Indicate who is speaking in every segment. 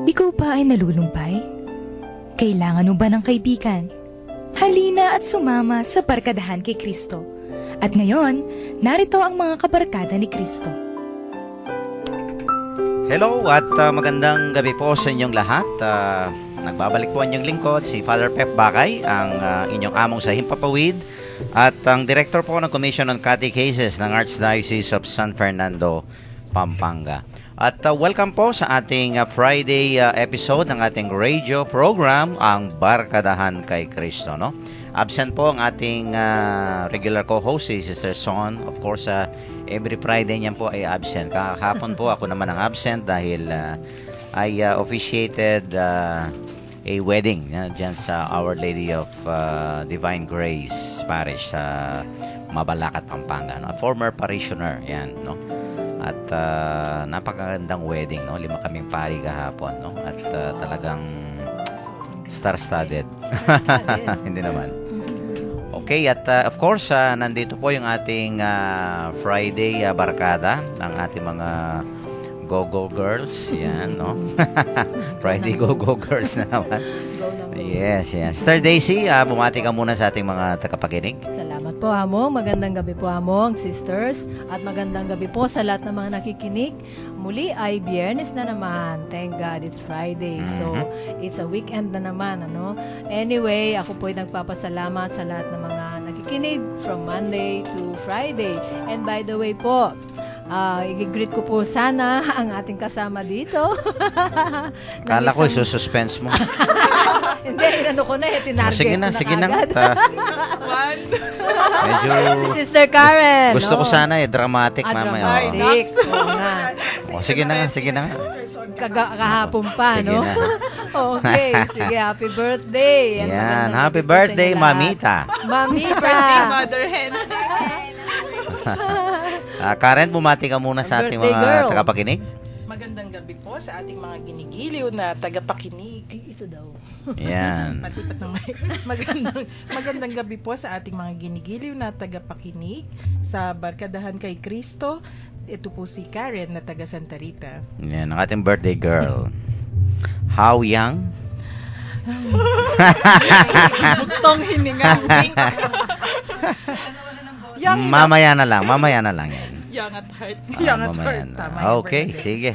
Speaker 1: Ikaw ba ay nalulumpay? Kailangan mo ba ng kaibigan? Halina at sumama sa Barkadahan kay Kristo. At ngayon, narito ang mga kabarkada ni Kristo.
Speaker 2: Hello at magandang gabi po sa inyong lahat. Nagbabalik po ang inyong lingkod, si Father Pep Bakay, ang inyong among sa Himpapawid at ang Director po ng Commission on Catechesis ng Archdiocese of San Fernando, Pampanga. At welcome po sa ating Friday episode ng ating radio program, ang Barkadahan kay Kristo. No? Absent po ang ating regular co-host, si Sister Son. Of course, every Friday niyan po ay absent. Kahapon po ako naman ang absent dahil I officiated a wedding dyan sa Our Lady of Divine Grace Parish sa Mabalacat, Pampanga. No? A former parishioner, yan, no? At napakagandang wedding, no? 5 kaming pari kahapon, no? At talagang star-studded. Hindi naman. Okay, at of course, nandito po yung ating Friday barkada ng ating mga Go-Go Girls. Yan, no? Friday Go-Go Girls na naman. Yes, yes. Sister Daisy, bumati ka muna sa ating mga tagapakinig.
Speaker 3: Salamat po, Hamong. Magandang gabi po, Hamong, sisters. At magandang gabi po sa lahat ng mga nakikinig. Muli ay Biyernes na naman. Thank God, it's Friday. So, it's a weekend na naman, ano? Anyway, ako po ay nagpapasalamat sa lahat ng mga nakikinig from Monday to Friday. And by the way po, i-greet ko po sana ang ating kasama dito.
Speaker 2: Kala ko, suspense mo.
Speaker 3: Hindi, inano ko na, tinarget
Speaker 2: Sige na, sige na. Medyo,
Speaker 3: si Sister Karen.
Speaker 2: gusto ko sana dramatic mamaya.
Speaker 3: Dramatic. Oo nga.
Speaker 2: Sige na nga, sige na nga.
Speaker 3: Kahapon pa,
Speaker 2: Sige
Speaker 3: no?
Speaker 2: na.
Speaker 3: Okay, sige, happy birthday.
Speaker 2: Yan, happy birthday, Mamita.
Speaker 3: Mamita.
Speaker 4: Birthday, Mother Hen.
Speaker 2: Karen, bumati ka muna sa ating
Speaker 3: Birthday
Speaker 2: mga
Speaker 3: girl.
Speaker 2: tagapakinig.
Speaker 4: Magandang gabi po sa ating mga ginigiliw na tagapakinig.
Speaker 3: Ay, ito daw.
Speaker 2: Yan.
Speaker 4: Patipat ng magandang gabi po sa ating mga ginigiliw na tagapakinig sa Barkadahan kay Kristo. Ito po si Karen na taga Santa Rita.
Speaker 2: Yan, ang ating birthday girl. How young?
Speaker 4: Bugtong hininga.
Speaker 2: Mamaya na lang yan.
Speaker 4: Young at heart. Young at
Speaker 2: Mamaya
Speaker 4: heart.
Speaker 2: na.
Speaker 4: Tama yung
Speaker 2: Okay,
Speaker 4: birthday.
Speaker 2: sige.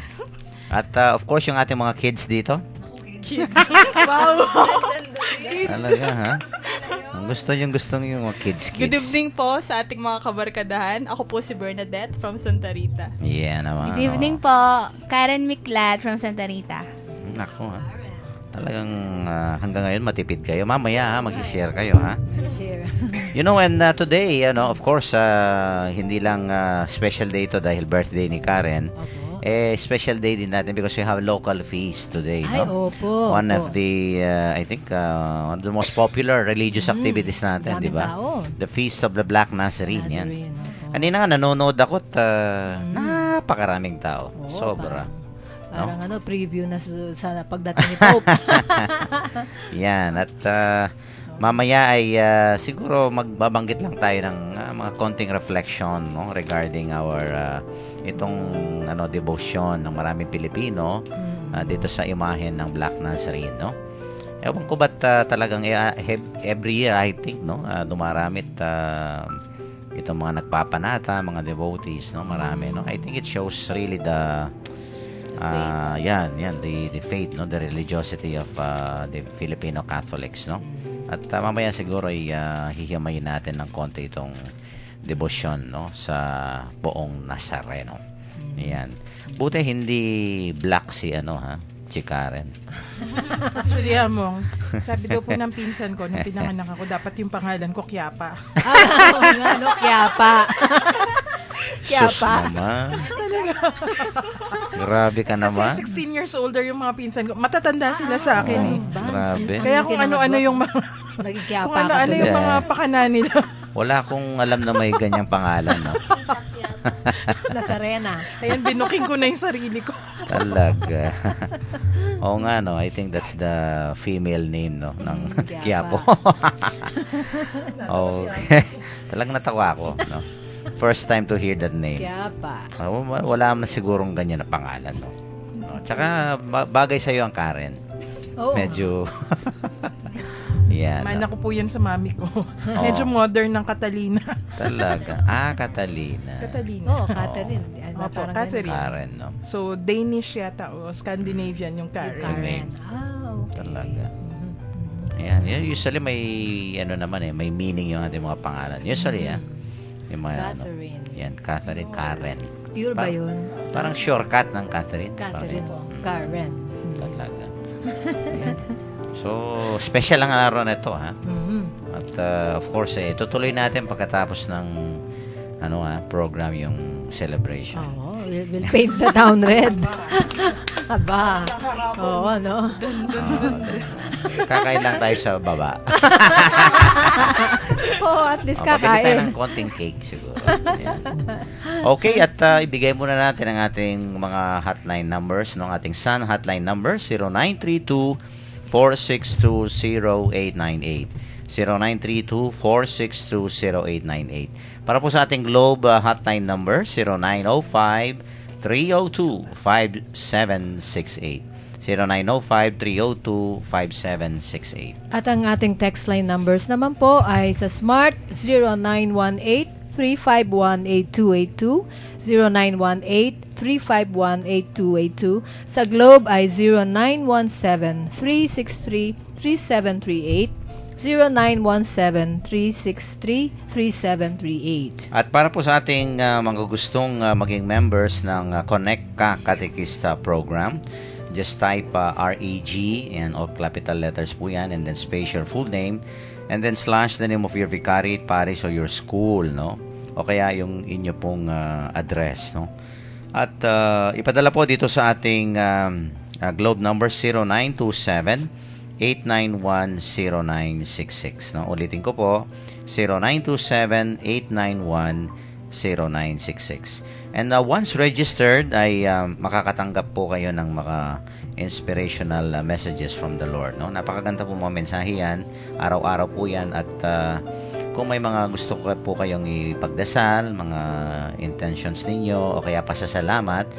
Speaker 2: At of course, yung ating mga kids dito.
Speaker 4: Kids. Wow.
Speaker 2: Talaga, ha? Ang gusto yung mga kids.
Speaker 5: Good evening po sa ating mga kabarkadahan. Ako po si Bernadette from Santa Rita.
Speaker 2: Yeah, naman.
Speaker 6: Good evening po, Karen Miklat from Santa Rita.
Speaker 2: Nako, ha? Talagang hanggang ngayon matipid kayo. Mamaya, ha? Mag-share kayo, ha?
Speaker 3: Share.
Speaker 2: You know, and today, of course, hindi lang special day to dahil birthday ni Karen.
Speaker 3: Opo.
Speaker 2: Special day din natin because we have local feast today,
Speaker 3: Ay,
Speaker 2: no?
Speaker 3: opo.
Speaker 2: One
Speaker 3: opo.
Speaker 2: of the, I think, one of the most popular religious activities natin, di
Speaker 3: Daming
Speaker 2: ba?
Speaker 3: tao.
Speaker 2: The Feast of the Black Nazarene, yan.
Speaker 3: Nazarene, opo.
Speaker 2: Kanina nga, nanonood ako at napakaraming tao.
Speaker 3: Oo,
Speaker 2: Sobra.
Speaker 3: Parang preview na sa pagdating ni Pope.
Speaker 2: Yan. At mamaya ay siguro magbabanggit lang tayo ng mga konting reflection, no, regarding our itong devotion ng maraming Pilipino dito sa imahen ng Black Nazarene, no? Ewan ko ba't talagang every year I think, no, dumaramit itong mga nagpapanata, mga devotees, no, marami, no? I think it shows really the the faith, no, the religiosity of the Filipino Catholics, no? At mamaya siguro ay hihimayin natin ng konti itong devotion, no, sa Poong Nazareno. Ayan. Buti hindi black si si Karen.
Speaker 4: Actually, Hamong, sabi daw po ng pinsan ko, nung pinanganak ako, dapat yung pangalan ko Quiapa.
Speaker 3: Oo nga, no? Quiapa.
Speaker 2: Sus
Speaker 3: Quiapa.
Speaker 2: naman. Grabe ka naman.
Speaker 4: Kasi 16 years older yung mga pinsan ko. Matatanda sila sa akin eh.
Speaker 2: Grabe.
Speaker 4: Kaya kung ano-ano yung mga
Speaker 3: Naging
Speaker 4: kung
Speaker 3: Quiapa ka
Speaker 4: ano-ano
Speaker 3: tuloy.
Speaker 4: yung mga pakana nila.
Speaker 2: Wala akong alam na may ganyang pangalan, no?
Speaker 3: Nazarena.
Speaker 4: Ayan, binuking ko na yung sarili ko.
Speaker 2: Talaga. Oo nga, no? I think that's the female name, no? Ng
Speaker 3: Quiapo.
Speaker 2: Quiapo. Okay. Talagang natawa ako, no? First time to hear that name.
Speaker 3: Quiapa.
Speaker 2: Wala na sigurong ganyan na pangalan, no? Tsaka bagay sa'yo ang Karen.
Speaker 3: Oo.
Speaker 2: Medyo... Yan.
Speaker 4: Mana ko po yan sa mami ko. Medyo modern ng Catalina.
Speaker 2: Talaga. Catalina.
Speaker 4: Catalina.
Speaker 3: Oo, Catherine.
Speaker 4: Opo,
Speaker 3: Parang
Speaker 4: Catherine.
Speaker 2: Karen, no?
Speaker 4: So, Danish yata o Scandinavian yung
Speaker 3: ganun.
Speaker 4: Karen.
Speaker 3: Karen. Okay.
Speaker 2: Talaga. Ayan. Usually may, may meaning yung ating mga pangalan. Usually, yung mga,
Speaker 3: Catherine.
Speaker 2: Yan, Catherine, Karen.
Speaker 3: Pure ba yun?
Speaker 2: Parang shortcut ng Catherine.
Speaker 3: Catherine.
Speaker 2: Parang,
Speaker 3: Karen.
Speaker 2: Talaga. Ayan. So, special ang araw na ito, ha? At of course, tutuloy natin pagkatapos ng program yung celebration.
Speaker 3: Oo, we'll paint the town red. Aba. Oo, no?
Speaker 2: Kakain lang tayo sa baba.
Speaker 3: Oo, at least
Speaker 2: Pabili tayo
Speaker 3: kakain.
Speaker 2: ng konting cake siguro. Ayan. Okay, at ibigay muna natin ang ating mga hotline numbers, no? Ang ating Sun hotline number, 0932-462-0898. 0932-462-0898. Para po sa ating Globe hotline number, 0905-302-5768. 0905-302-5768.
Speaker 3: At ang ating text line numbers naman po ay sa Smart 0918-351-8282, 0918-351-8282. Sa Globe ay 0917-363-3738, 0917-363-3738.
Speaker 2: At para po sa ating mga gustong maging members ng Connect Ka Katekista program, just type REG and all capital letters po yan, and then space your full name, and then slash the name of your vicariate parish or your school, no? O kaya yung inyo pong address, no? At ipadala po dito sa ating Globe number 0927-891-0966, no? Ulitin ko po, 0927-891-0966. And once registered, ay makakatanggap po kayo ng mga inspirational messages from the Lord, no? Napakaganda po mga mensahe yan. Araw-araw po yan. At kung may mga gusto po kayong ipagdasal, mga intentions ninyo, o kaya pasasalamat,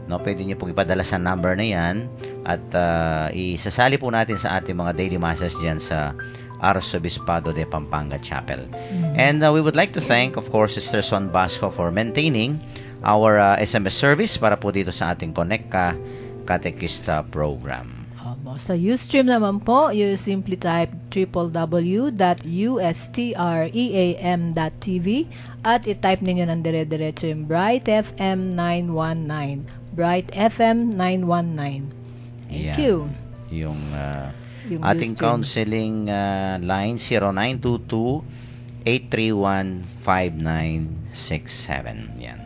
Speaker 2: no, pwede nyo pong ipadala sa number na yan. At isasali po natin sa ating mga daily masses dyan sa Arzobispado de Pampanga Chapel. And we would like to thank, of course, Sister Son Basco for maintaining our SMS service para po dito sa ating Connect Ka Katekista program.
Speaker 3: Sa Ustream naman po, you simply type www.ustream.tv at i-type ninyo ng dire-diretso yung Bright FM 919. Bright FM 919. Thank
Speaker 2: Ayan.
Speaker 3: you.
Speaker 2: Yung
Speaker 3: Yung
Speaker 2: ating
Speaker 3: Ustream.
Speaker 2: counseling line 0922-831-5967. Yan.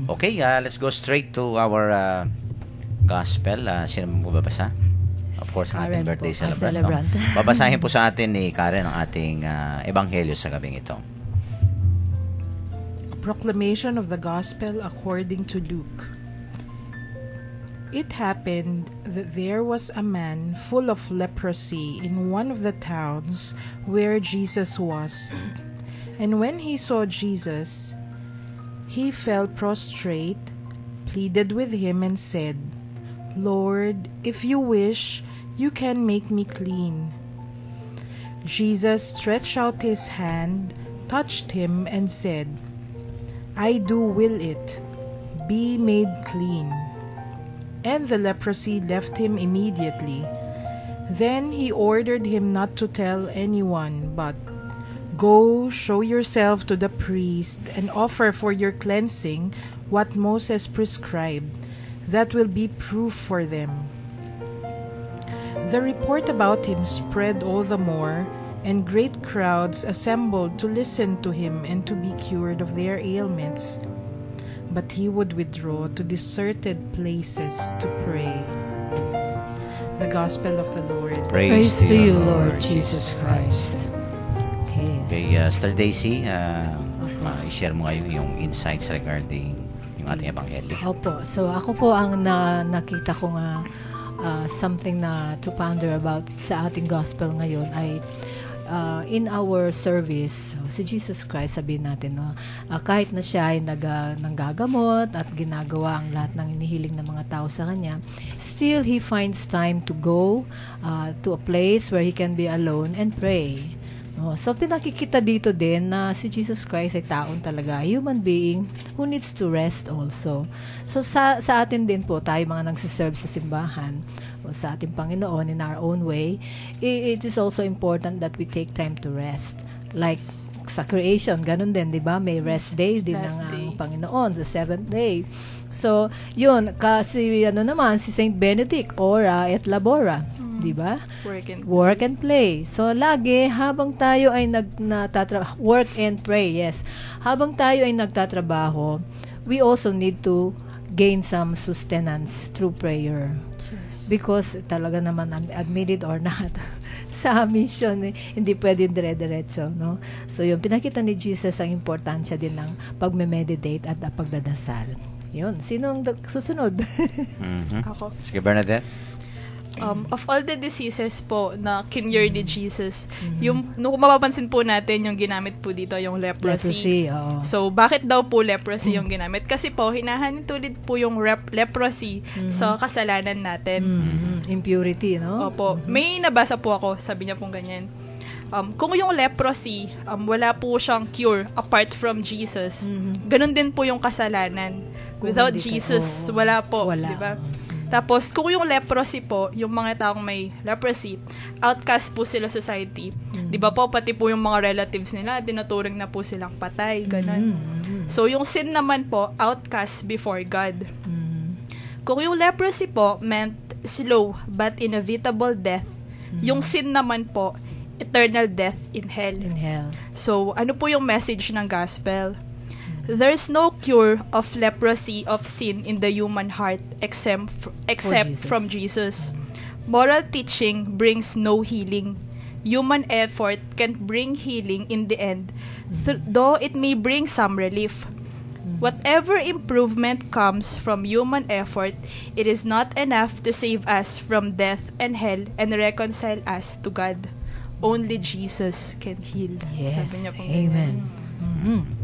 Speaker 2: Okay, let's go straight to our gospel. Sino mo babasa? Of course, ang ating
Speaker 3: Karen
Speaker 2: birthday
Speaker 3: po,
Speaker 2: celebrant.
Speaker 3: celebrant.
Speaker 2: No? Babasahin po sa atin ni Karen ang ating ebanghelyo sa gabing ito.
Speaker 4: A proclamation of the gospel according to Luke. It happened that there was a man full of leprosy in one of the towns where Jesus was. And when he saw Jesus, he fell prostrate, pleaded with him, and said, "Lord, if you wish, you can make me clean." Jesus stretched out his hand, touched him, and said, "I do will it. Be made clean." And the leprosy left him immediately. Then he ordered him not to tell anyone, but, "Go, show yourself to the priest, and offer for your cleansing what Moses prescribed. That will be proof for them." The report about him spread all the more, and great crowds assembled to listen to him and to be cured of their ailments. But he would withdraw to deserted places to pray. The Gospel of the Lord.
Speaker 3: Praise to you, Lord Jesus Christ.
Speaker 2: Okay, Sister Daisy, i-share mo ngayon yung insights regarding yung ating ebanghelyo.
Speaker 3: Opo. So, ako po ang nakita ko nga something na to ponder about sa ating gospel ngayon ay in our service, si Jesus Christ, sabihin natin, no, kahit na siya ay nanggagamot at ginagawa ang lahat ng inihiling ng mga tao sa kanya, still He finds time to go to a place where He can be alone and pray. No? So, pinakikita dito din na si Jesus Christ ay taon talaga, human being who needs to rest also. So, sa atin din po, tayo mga nagsiserve sa simbahan, o sa ating Panginoon in our own way, it is also important that we take time to rest. Like sa creation, ganun din, di ba? May rest day din
Speaker 5: Last
Speaker 3: ng
Speaker 5: day.
Speaker 3: Panginoon, the seventh day. So, yun, kasi si Saint Benedict, ora et labora, di ba? Work and play. So, lagi, habang tayo ay work and pray, yes. Habang tayo ay nagtatrabaho, we also need to gain some sustenance through prayer. Because talaga naman, admit it or not, sa mission, hindi pwede dire-diretso, no? So, yung pinakita ni Jesus ang importansya din ng pagme-meditate at pagdadasal. Yun. Sinong susunod?
Speaker 2: Mhm.
Speaker 5: Ako.
Speaker 2: Sige, Bernadette.
Speaker 5: Of all the diseases po na kinure ni Jesus, yung kung mapapansin po natin yung ginamit po dito, yung leprosy.
Speaker 3: Oo.
Speaker 5: So, bakit daw po leprosy yung ginamit? Kasi po, hinahanitulid po yung leprosy sa kasalanan natin.
Speaker 3: Impurity, no?
Speaker 5: Opo. May nabasa po ako, sabi niya pong ganyan. Kung yung leprosy, wala po siyang cure apart from Jesus, ganun din po yung kasalanan.
Speaker 3: Kung
Speaker 5: Without
Speaker 3: hindi ka-
Speaker 5: Jesus,
Speaker 3: oo.
Speaker 5: wala po.
Speaker 3: Wala.
Speaker 5: Diba? Tapos, kung yung leprosy po, yung mga taong may leprosy, outcast po sila society. Di ba po, pati po yung mga relatives nila, tinuturing na po silang patay, ganun. So, yung sin naman po, outcast before God. Kung yung leprosy po meant slow but inevitable death, yung sin naman po, eternal death in hell.
Speaker 3: In hell.
Speaker 5: So, ano po yung message ng gospel? There's no cure of leprosy of sin in the human heart except
Speaker 3: Jesus.
Speaker 5: from Jesus. Moral teaching brings no healing. Human effort can't bring healing in the end, though it may bring some relief. Whatever improvement comes from human effort, it is not enough to save us from death and hell and reconcile us to God. Only Jesus can heal.
Speaker 3: Yes.
Speaker 5: Sabi niya po
Speaker 3: Amen.
Speaker 5: ganyan.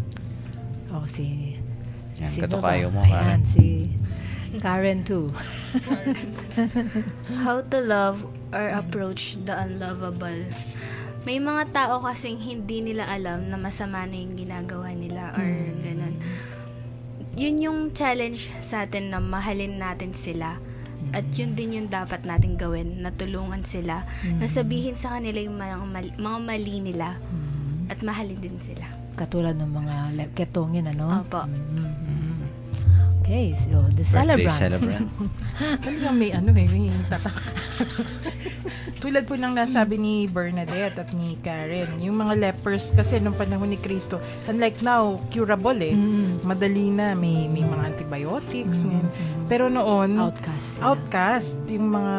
Speaker 3: Oh, si...
Speaker 2: Yan,
Speaker 3: sino
Speaker 2: katukayo
Speaker 3: ba?
Speaker 2: mo,
Speaker 3: Ayan,
Speaker 2: Karen.
Speaker 3: si Karen too.
Speaker 6: How to love or approach the unlovable. May mga tao kasing hindi nila alam na masama na yung ginagawa nila or ganun. Yun yung challenge sa atin na mahalin natin sila. At yun din yung dapat natin gawin, na tulungan sila, na sabihin sa kanila yung mga mali nila at mahalin din sila.
Speaker 3: Katulad ng mga ketongin, ano?
Speaker 6: Opo.
Speaker 3: Okay, so the
Speaker 2: Birthday
Speaker 3: celebrant.
Speaker 2: celebrant.
Speaker 4: Talagang may may tatak. Tulad po ng nasabi ni Bernadette at ni Karen, yung mga lepers kasi nung panahon ni Kristo, unlike now, curable madali na, may mga antibiotics. Ngayon. Pero noon, outcast, yung mga,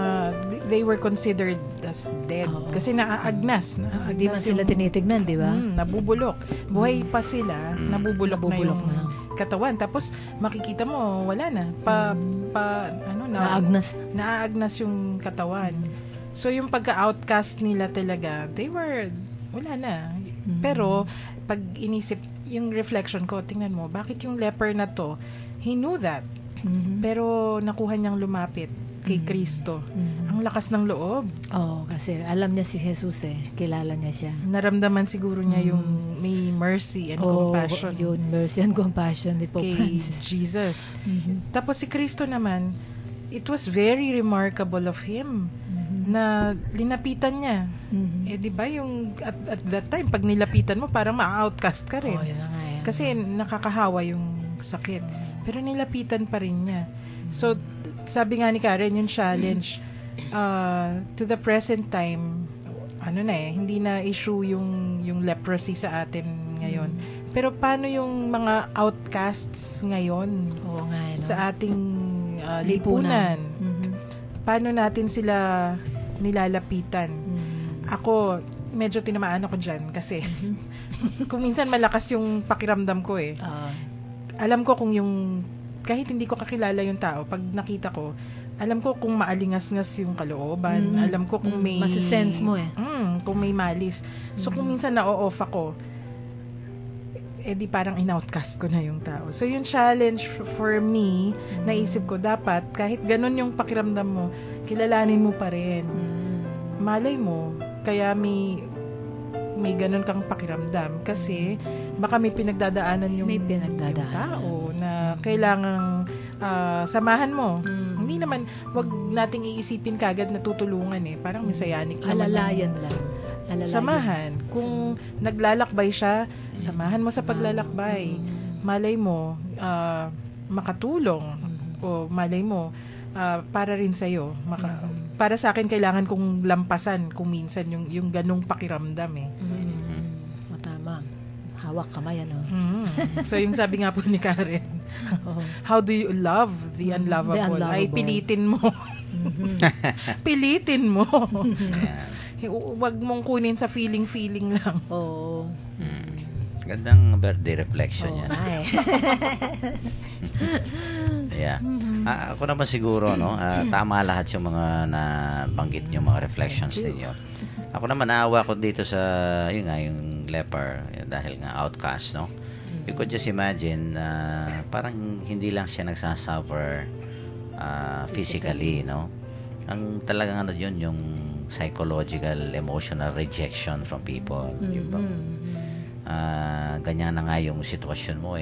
Speaker 4: they were considered as dead.
Speaker 3: Oo.
Speaker 4: Kasi naaagnas.
Speaker 3: Hindi man sila tinitignan, di ba?
Speaker 4: Nabubulok. Buhay pa sila, nabubulok na yung
Speaker 3: na.
Speaker 4: katawan. Tapos, makikita mo, wala na. Naaagnas yung katawan. So, yung pagka-outcast nila talaga, wala na. Pero, pag inisip, yung reflection ko, tingnan mo, bakit yung leper na to, he knew that. Pero, nakuha niyang lumapit kay Kristo. Ang lakas ng loob.
Speaker 3: Oo, kasi alam niya si Jesus kilala niya siya.
Speaker 4: Naramdaman siguro niya yung may mercy and compassion.
Speaker 3: Yun, mercy and compassion ni Pope
Speaker 4: kay
Speaker 3: Francis.
Speaker 4: Jesus. Tapos si Kristo naman, it was very remarkable of him na linapitan niya. Di ba yung at that time pag nilapitan mo parang ma-outcast ka rin.
Speaker 3: Yun na nga yan.
Speaker 4: Kasi nakakahawa yung sakit. Pero nilapitan pa rin niya. So sabi nga ni Karen, yung challenge to the present time, hindi na issue yung leprosy sa atin ngayon. Pero paano yung mga outcasts ngayon
Speaker 3: Oo nga,
Speaker 4: sa ating lipunan? Paano natin sila nilalapitan? Ako, medyo tinamaan ako dyan kasi kung minsan malakas yung pakiramdam ko alam ko kung yung kahit hindi ko kakilala yung tao, pag nakita ko, alam ko kung maalingas-ngas yung kalooban, alam ko kung may
Speaker 3: masisense mo
Speaker 4: kung may malis. So kung minsan na-off ako, di parang in-outcast ko na yung tao. So yung challenge for me, naisip ko dapat kahit ganun yung pakiramdam mo, kilalanin mo pa rin. Malay mo, kaya may ganun kang pakiramdam kasi baka may pinagdadaanan yung,
Speaker 3: May pinagdadaanan.
Speaker 4: yung tao na kailangang samahan mo. Hindi naman, wag nating iisipin kagad na tutulungan Parang misayanik naman.
Speaker 3: Alalayan lang. Alalayan.
Speaker 4: Samahan. Kung naglalakbay siya, samahan mo sa paglalakbay. Malay mo, makatulong. O malay mo, para rin sa'yo. Para sa akin, kailangan kong lampasan kung minsan yung ganung pakiramdam
Speaker 3: Tama. Hawak kamay, ano?
Speaker 4: So yung sabi nga po ni Karen, how do you love the unlovable?
Speaker 3: The
Speaker 4: Ay,
Speaker 3: unlovable.
Speaker 4: pilitin mo. Pilitin mo. Huwag mong kunin sa feeling lang.
Speaker 3: Oo.
Speaker 2: Gandang birthday reflection
Speaker 3: Oo
Speaker 2: yan.
Speaker 3: nga eh.
Speaker 2: Yeah. Ako naman siguro, tama lahat yung mga nabanggit yung mga reflections ninyo. Ako naman, naawa ko dito sa, yung leper, dahil nga outcast, no? You could just imagine, parang hindi lang siya nagsasuffer physically, no? Ang talagang yun, yung psychological, emotional rejection from people. Yung bang, ganyan na nga yung sitwasyon mo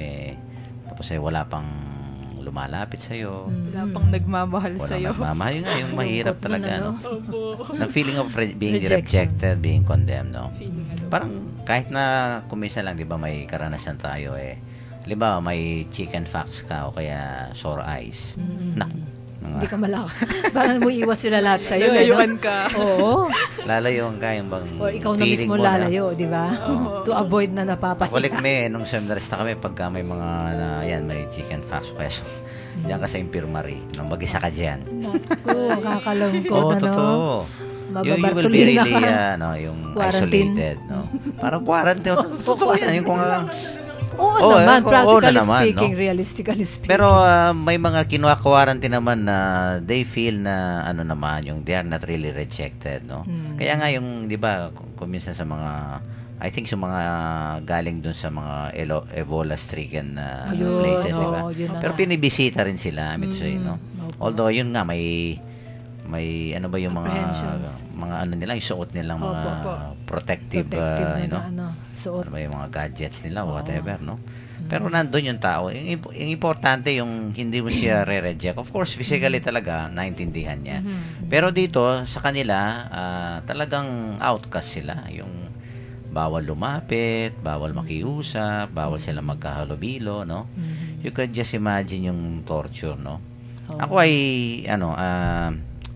Speaker 2: tapos wala pang lumalapit sa'yo.
Speaker 5: Wala pang nagmamahal
Speaker 2: Walang
Speaker 5: sa'yo.
Speaker 2: nagmamahal. Yun nga, yung mahirap
Speaker 3: Lungkot nun,
Speaker 2: talaga,
Speaker 3: ano?
Speaker 2: no? The feeling of being
Speaker 3: Rejection.
Speaker 2: rejected, being condemned, no? Parang kahit na kumisa lang, di ba, may karanasan tayo halimbawa, may chicken pox ka o kaya sore eyes.
Speaker 3: Hindi ka malak. Parang mo iwas sila lahat sa'yo.
Speaker 5: Lalayuan ka.
Speaker 3: Oo.
Speaker 2: Lalayo ka yung bang
Speaker 3: Or ikaw na
Speaker 2: feeling
Speaker 3: mismo
Speaker 2: mo na-
Speaker 3: lalayo, di ba? To avoid na napapahiya.
Speaker 2: Actually kami, nung seminarista kami, pagka may mga, may chicken pox, kaya diyan ka sa infirmary, nung mag-isa ka dyan.
Speaker 3: Naku, kakalungkot,
Speaker 2: Oo,
Speaker 3: ano?
Speaker 2: totoo. You will be
Speaker 3: Mababartolina
Speaker 2: really,
Speaker 3: ka.
Speaker 2: yung
Speaker 3: Quarantine.
Speaker 2: isolated, no? Parang quarantine. Totoo yan, yung kung
Speaker 3: Oo
Speaker 2: Oo,
Speaker 3: naman,
Speaker 2: oo
Speaker 3: practically
Speaker 2: na naman,
Speaker 3: speaking,
Speaker 2: no?
Speaker 3: realistically speaking.
Speaker 2: Pero may mga kinuha-quarantine naman na they feel na naman, yung they are not really rejected, no? Kaya nga yung, di ba, kung minsan sa mga, I think sa mga galing dun sa mga Ebola-stricken
Speaker 3: Ayun,
Speaker 2: places, di ba?
Speaker 3: oo, yun na
Speaker 2: Pero
Speaker 3: nga.
Speaker 2: pinibisita rin sila, I mean to say, no? Although, yun nga, may ano ba yung mga
Speaker 3: Apprehensions.
Speaker 2: nila, yung suot nilang mga
Speaker 3: Opo.
Speaker 2: protective,
Speaker 3: na suot.
Speaker 2: ano ba yung mga gadgets nila, whatever, no? Pero nandun yung tao. Yung importante, yung hindi mo siya re-reject. Of course, physically talaga, naintindihan niya. Pero dito, sa kanila, talagang outcast sila. Yung bawal lumapit, bawal makiusap, bawal sila magkahalubilo, no? You could just imagine yung torture, no? Ako ay,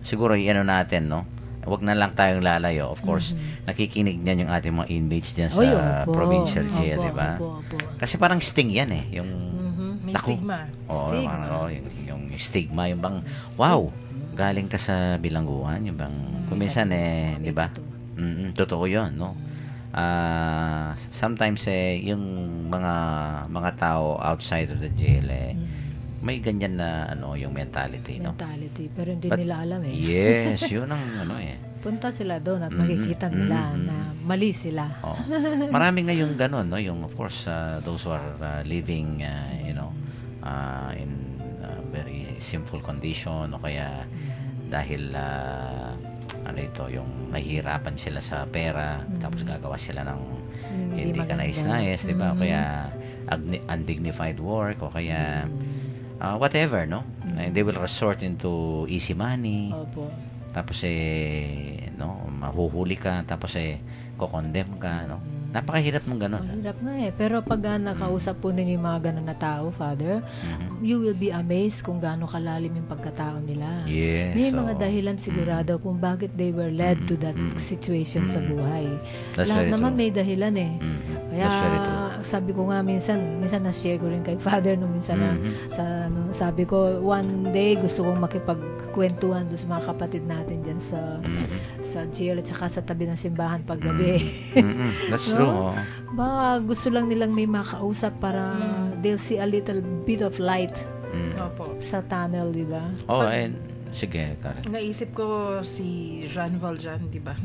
Speaker 2: siguro, natin, no? Huwag na lang tayong lalayo. Of course, nakikinig niyan yung ating mga inmates dyan sa provincial jail, di ba? Kasi parang sting yan Yung,
Speaker 4: May
Speaker 2: naku.
Speaker 4: stigma.
Speaker 2: Oo,
Speaker 3: Stigma.
Speaker 2: parang, yung stigma, yung bang, wow, galing ka sa bilangguan, yung bang, kuminsan di ba? Totoo yun, no? Sometimes, yung mga tao outside of the jail, may ganyan na yung mentality, no?
Speaker 3: Mentality. Pero hindi
Speaker 2: But-
Speaker 3: nila alam
Speaker 2: Yes, yun ang
Speaker 3: Punta sila doon at makikita nila na mali sila.
Speaker 2: Oh. Marami ngayong ganun, no? Yung of course those who are living in very simple condition o kaya dahil yung nahihirapan sila sa pera tapos gagawa sila ng hindi ka
Speaker 3: maganda.
Speaker 2: nais-nais, di ba? O kaya undignified work o kaya whatever, no? And they will resort into easy money.
Speaker 3: Opo.
Speaker 2: Tapos mahuhuli ka, tapos ko-condemn ka, no? Napakahirap mong ganun.
Speaker 3: Hirap nga Pero pag nakausap po ninyo yung mga ganun na tao, Father, you will be amazed kung gaano kalalim yung pagkatao nila.
Speaker 2: Yes.
Speaker 3: May
Speaker 2: so,
Speaker 3: mga dahilan sigurado kung bakit they were led to that situation sa buhay.
Speaker 2: That's
Speaker 3: Lahat
Speaker 2: very
Speaker 3: naman
Speaker 2: true.
Speaker 3: may dahilan Kaya
Speaker 2: That's very true.
Speaker 3: sabi ko nga minsan na-share ko rin kay Father nung minsan na sabi ko one day gusto kong makipagkwentuhan doon sa mga kapatid natin diyan sa jail at saka sa tabi ng simbahan paggabi.
Speaker 2: That's
Speaker 3: No?
Speaker 2: true. Oh.
Speaker 3: Baka gusto lang nilang may makausap para they'll see a little bit of light
Speaker 4: Opo.
Speaker 3: sa tunnel, di ba?
Speaker 2: Oh, and Sige, Karen.
Speaker 4: Naisip ko si Jean Valjean, di ba?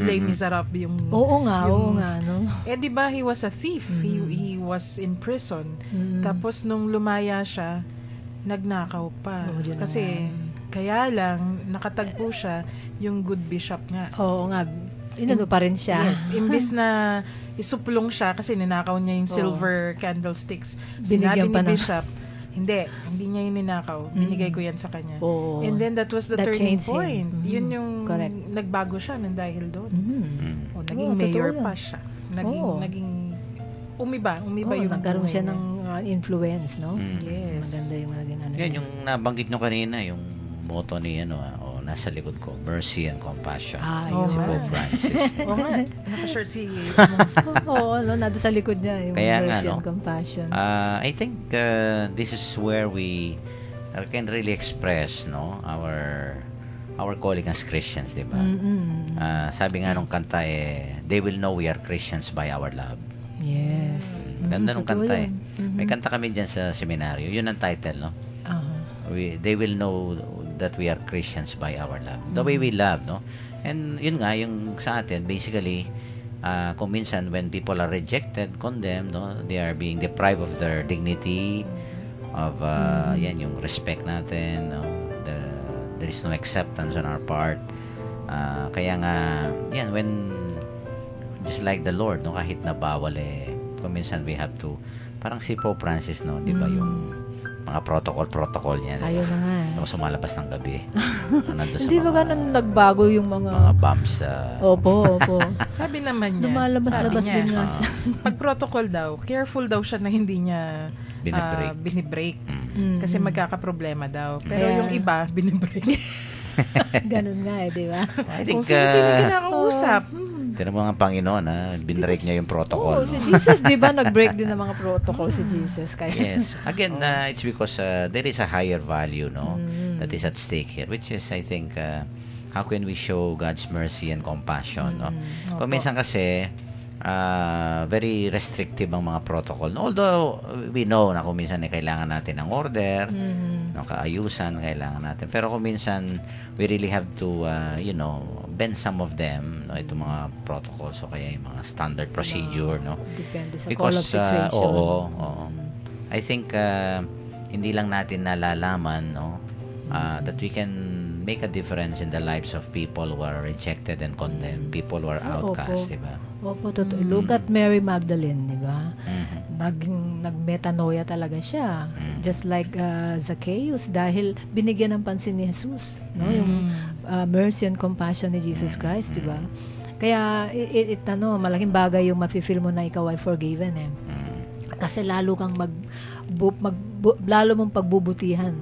Speaker 4: Les Miserables yung...
Speaker 3: Oo nga,
Speaker 4: yung-
Speaker 3: no?
Speaker 4: Eh, di ba, he was a thief. He was in prison. Tapos, nung lumaya siya, nagnakaw pa.
Speaker 3: Oo, yun na
Speaker 4: Kasi, kaya lang, nakatagpo siya yung good bishop nga.
Speaker 3: Oo nga, inano pa rin siya.
Speaker 4: Yes, imbis na isuplong siya kasi ninakaw niya yung silver candlesticks.
Speaker 3: Binigyan
Speaker 4: Sinabi
Speaker 3: pa
Speaker 4: ni
Speaker 3: ng-
Speaker 4: Bishop, hindi niya yung ninakaw. Binigay ko yan sa kanya.
Speaker 3: Oo.
Speaker 4: And then that was the
Speaker 3: That
Speaker 4: turning
Speaker 3: changed him.
Speaker 4: point. Yun yung
Speaker 3: Correct.
Speaker 4: nagbago siya ng dahil doon. O, naging
Speaker 3: Oo,
Speaker 4: mayor
Speaker 3: totoo yan.
Speaker 4: pa siya. Naging,
Speaker 3: Oo.
Speaker 4: umiba
Speaker 3: Oo,
Speaker 4: yung
Speaker 3: nagkaroon
Speaker 4: buhay
Speaker 3: siya
Speaker 4: niya.
Speaker 3: ng influence, no?
Speaker 4: Yes.
Speaker 3: Maganda yung naging ano.
Speaker 2: Yan yung nabanggit nyo kanina, yung motto ni nasa likod ko, mercy and compassion.
Speaker 3: Yun.
Speaker 2: Si
Speaker 4: nga.
Speaker 2: Pope Francis.
Speaker 4: Oo nga, nakashirt si...
Speaker 3: Oo, no, nado sa likod niya, yung
Speaker 2: Kaya nga,
Speaker 3: mercy
Speaker 2: no?
Speaker 3: and compassion.
Speaker 2: I think this is where we can really express our calling as Christians, di ba? Sabi nga nung kanta they will know we are Christians by our love.
Speaker 3: Yes.
Speaker 2: Ganda nung
Speaker 3: Totoo
Speaker 2: kanta
Speaker 3: yun.
Speaker 2: May kanta kami dyan sa seminaryo. Yun ang title, no? They will know that we are Christians by our love. The way we love, no? And yun nga, yung sa atin, basically, kung minsan when people are rejected, condemned, no? They are being deprived of their dignity, of, yan, yung respect natin, no? There is no acceptance on our part. Kaya nga, yan, just like the Lord, no? Kahit na bawal, kung minsan we have to, parang si Pope Francis, no? Di ba, yung mga protocol niya.
Speaker 3: Ayun na nga.
Speaker 2: Tapos sumalabas ng gabi. Nandun sa
Speaker 3: Hindi ba ganun nagbago yung
Speaker 2: mga
Speaker 3: mga...
Speaker 2: bumps.
Speaker 3: Opo.
Speaker 4: Sabi naman niya,
Speaker 3: Lumalabas-labas
Speaker 4: sabi niya,
Speaker 3: din nga siya.
Speaker 4: pag protocol daw, careful daw siya na hindi niya
Speaker 2: Binibreak.
Speaker 4: binibreak. Kasi magkakaproblema daw. Pero
Speaker 3: Kaya-
Speaker 4: yung iba, binibreak.
Speaker 3: Ganun nga di ba?
Speaker 2: I think,
Speaker 4: Kung sino-sino kinakausap.
Speaker 2: tinan mo nga ang Panginoon, binrake niya yung protocol.
Speaker 3: Oo, si Jesus, di ba, nag-break din ng mga protocol si Jesus. Kaya,
Speaker 2: Yes. Again, it's because there is a higher value, no, that is at stake here, which is, I think, how can we show God's mercy and compassion, no? Kung minsan kasi, very restrictive ang mga protocol. Although, we know na kung minsan kailangan natin ng order, no, kaayusan, kailangan natin. Pero kung minsan, we really have to, bend some of them, no, itong mga protocols o kaya yung mga standard procedure, no?
Speaker 3: depende sa call of
Speaker 2: Because,
Speaker 3: situation.
Speaker 2: oo. I think, hindi lang natin nalalaman, no, that we can make a difference in the lives of people who are rejected and condemned, people who are outcast,
Speaker 3: Opo.
Speaker 2: di ba?
Speaker 3: Opo, totoo. Look at Mary Magdalene, di ba?
Speaker 2: Mhm.
Speaker 3: Nag-metanoia talaga siya. Just like Zacchaeus, dahil binigyan ng pansin ni Jesus, no? Yung mercy and compassion ni Jesus Christ, di ba? Kaya malaking bagay yung mafe-feel mo na ikaw ay forgiven Kasi lalo kang lalo mong pagbubutihan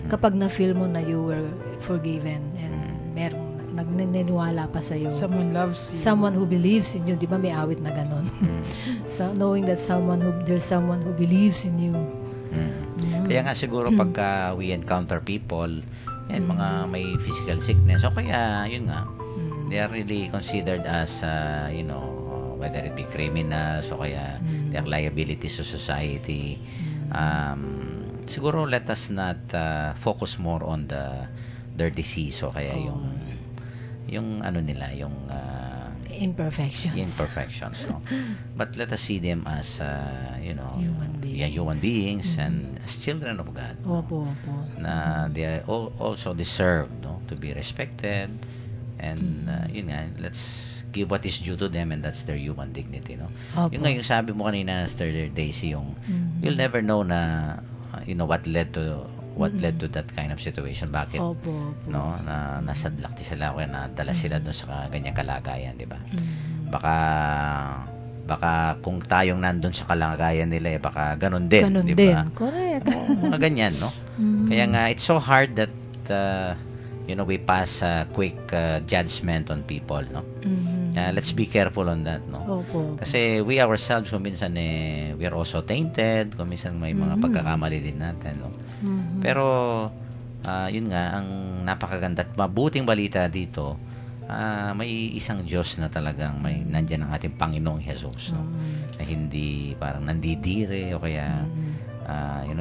Speaker 3: kapag na-feel mo na you were forgiven and merong nagniniwala pa sa'yo.
Speaker 4: Someone loves you.
Speaker 3: Someone who believes in you, di ba may awit na ganon? So knowing that there's someone who believes in you.
Speaker 2: Kaya nga siguro pagka we encounter people, yan, mga may physical sickness, o kaya, yun nga, they are really considered as, whether it be criminals, o kaya they are liabilities to society. Siguro let us not focus more on their disease, o kaya yung ano nila, yung imperfections, no? But let us see them as,
Speaker 3: Human beings.
Speaker 2: human beings and as children of God.
Speaker 3: Opo.
Speaker 2: Na they are also deserve, no, to be respected, and yun nga, let's give what is due to them, and that's their human dignity, no?
Speaker 3: Opo.
Speaker 2: Yung nga yung sabi mo kanina, Sister Daisy, yung you'll never know na what led to that kind of situation. Bakit?
Speaker 3: Opo.
Speaker 2: No, na nasadlak sila o na dala sila doon sa ganyang kalagayan, di ba? Baka kung tayong nandun sa kalagayan nila, baka ganun din,
Speaker 3: Ganun
Speaker 2: di
Speaker 3: din.
Speaker 2: ba?
Speaker 3: Correct.
Speaker 2: Mga ganyan, no? Kaya nga, it's so hard that, we pass quick judgment on people, no? Let's be careful on that, no?
Speaker 3: Opo.
Speaker 2: Kasi we ourselves, kung minsan, we are also tainted, kung minsan may mga pagkakamali din natin, no? Pero, yun nga, ang napakaganda at mabuting balita dito, may isang Diyos na talagang nandyan ang ating Panginoong Jesus, no? Na hindi parang nandidire o kaya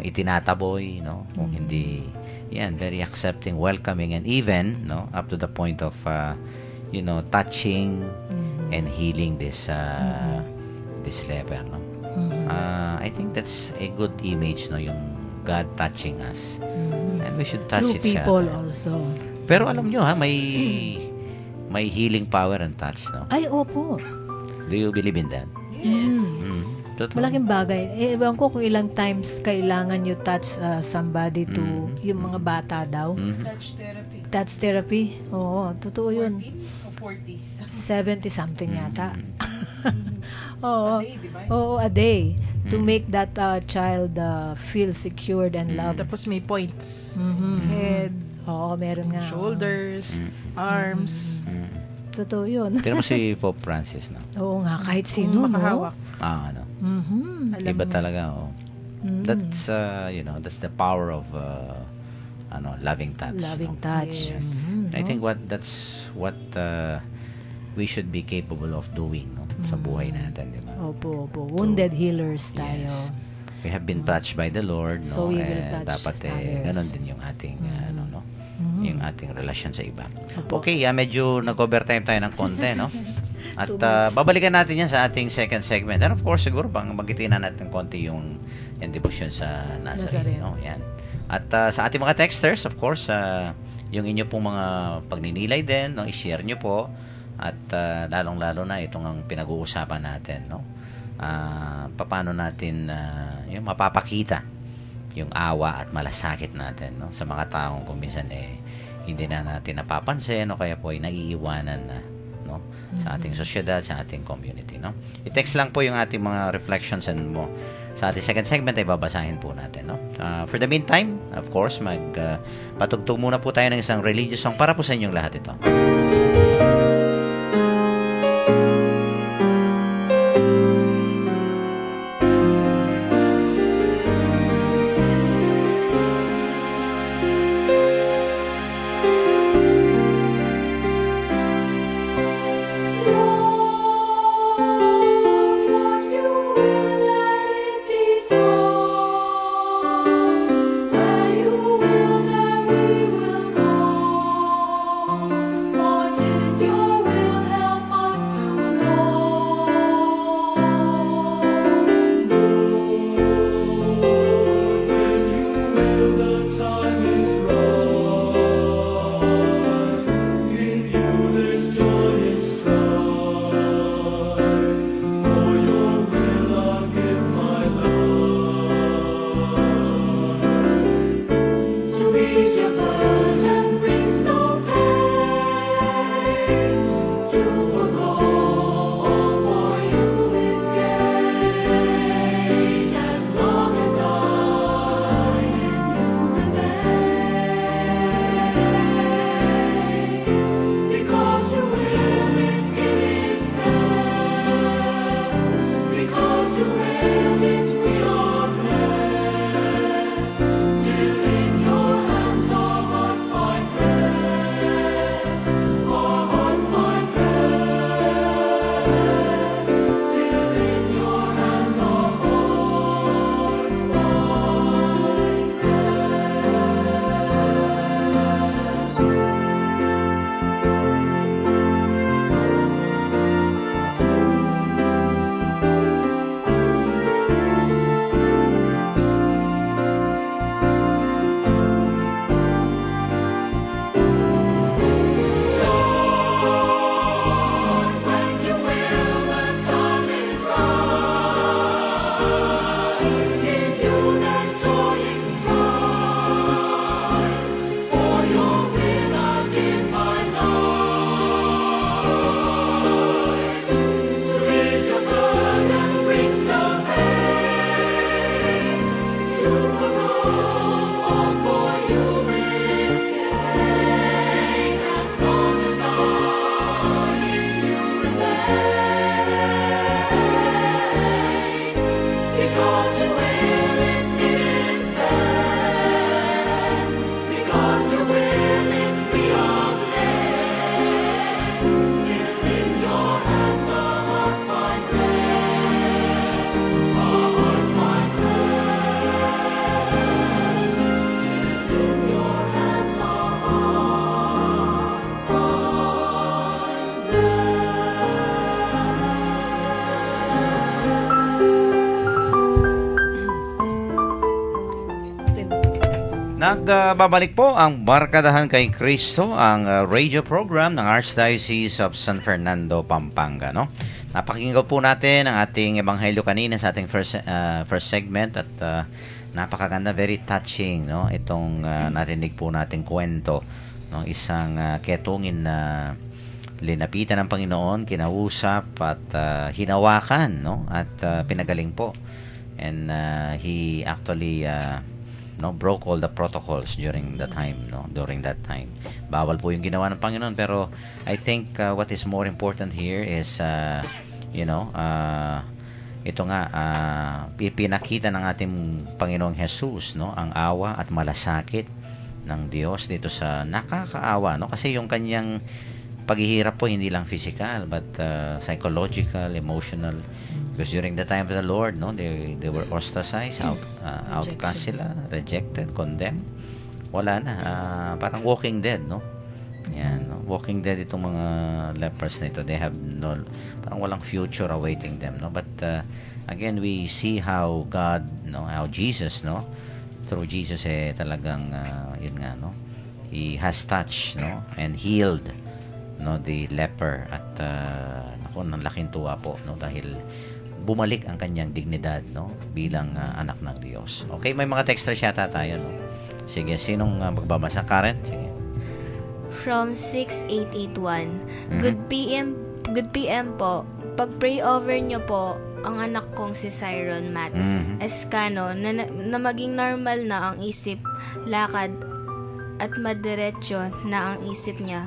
Speaker 2: itinataboy, kung hindi, yan, very accepting, welcoming, and even, up to the point of, touching and healing this leper, I think that's a good image, yung God touching us. And we should touch
Speaker 3: Through
Speaker 2: each
Speaker 3: people
Speaker 2: other.
Speaker 3: also.
Speaker 2: Pero alam nyo, may healing power and touch,
Speaker 3: Ay, opo.
Speaker 2: Do you believe in that? Totoo.
Speaker 3: Malaking bagay. Ewan ko kung ilang times kailangan you touch somebody to, yung mga bata daw.
Speaker 4: Touch therapy.
Speaker 3: Touch therapy. Oo, totoo yun.
Speaker 4: 40.
Speaker 3: 70 something yata. Oo.
Speaker 4: A day, di ba?
Speaker 3: Oo, a day. To make that child feel secured and loved.
Speaker 4: Tapos may points.
Speaker 3: Mhm.
Speaker 4: Head,
Speaker 3: Oo, meron nga.
Speaker 4: shoulders, arms.
Speaker 3: Totoo yun.
Speaker 2: Tignan mo si Pope Francis,
Speaker 3: Oo nga, kahit
Speaker 4: Kung
Speaker 3: sino, no?
Speaker 4: makahawak.
Speaker 3: Mhm.
Speaker 4: Alam
Speaker 2: Iba
Speaker 4: mo.
Speaker 2: talaga, That's, that's the power of, loving touch.
Speaker 3: Loving
Speaker 2: no?
Speaker 3: touch.
Speaker 4: Yes.
Speaker 3: Mhm,
Speaker 2: I
Speaker 3: no?
Speaker 2: think that's what we should be capable of doing, sa buhay natin, di ba?
Speaker 3: Opo. Wounded healers tayo.
Speaker 2: Yes. We have been touched by the Lord,
Speaker 3: So we will touch
Speaker 2: dapat
Speaker 3: others.
Speaker 2: ganon din yung ating yung ating relasyon sa iba.
Speaker 3: Opo.
Speaker 2: Okay, medyo nag-overtime tayo ng konti, no? At
Speaker 3: 2 minutes.
Speaker 2: babalikan natin yan sa ating second segment. And of course, siguro bang magitin na natin konti yung devotion sa Nazarene,
Speaker 3: Nazarene.
Speaker 2: no? Yan. At sa ating mga texters, of course, yung inyo pong mga pagninilay din, i-share nyo po. At lalong-lalo na itong ang pinag-uusapan natin, no? Paano natin yung mapapakita yung awa at malasakit natin, no? Sa mga taong kung minsan hindi na natin napapansin o kaya po ay naiiwanan na, no? Sa ating sosyedad, sa ating community, no? I-text lang po yung ating mga reflections and mo. Sa ating second segment ay babasahin po natin, no? For the meantime, of course, patugtog muna po tayo ng isang religious song para po sa inyong lahat ito.
Speaker 7: What is your
Speaker 2: Nagbabalik po ang Barkadahan kay Kristo, ang radio program ng Archdiocese of San Fernando, Pampanga. No? Napakinggan po natin ang ating ebanghelyo kanina sa ating first segment at napakaganda, very touching. No? Itong narinig po nating kwento. No? Isang ketungin na linapitan ng Panginoon, kinausap at hinawakan, no? At pinagaling po. And he actually broke all the protocols during that time. Bawal po yung ginawa ng Panginoon, pero I think what is more important here is ito nga pinakita ng ating Panginoong Jesus, no, ang awa at malasakit ng Diyos dito sa nakakaawa, no, kasi yung kanyang paghihirap po hindi lang physical but psychological, emotional. Because during the time of the Lord, no, they were ostracized, outcast sila, rejected, condemned. Wala na, parang walking dead, no? Yan, no? Walking dead itong mga lepers na ito. They have parang walang future awaiting them, no? But again, we see how God, no, how Jesus, no, through Jesus talagang yun nga, no, He has touched, no, and healed, no, the leper. At ng laking tuwa po, no, dahil bumalik ang kanyang dignidad, no, bilang anak ng Diyos. Okay, may mga texters yata tayo, no. Sige, sinong magbabasa? Karen? Sige.
Speaker 6: From 6881, Good PM po. Pag-pray over nyo po ang anak kong si Siron Matt Escano na maging normal na ang isip, lakad at madiretso na ang isip niya.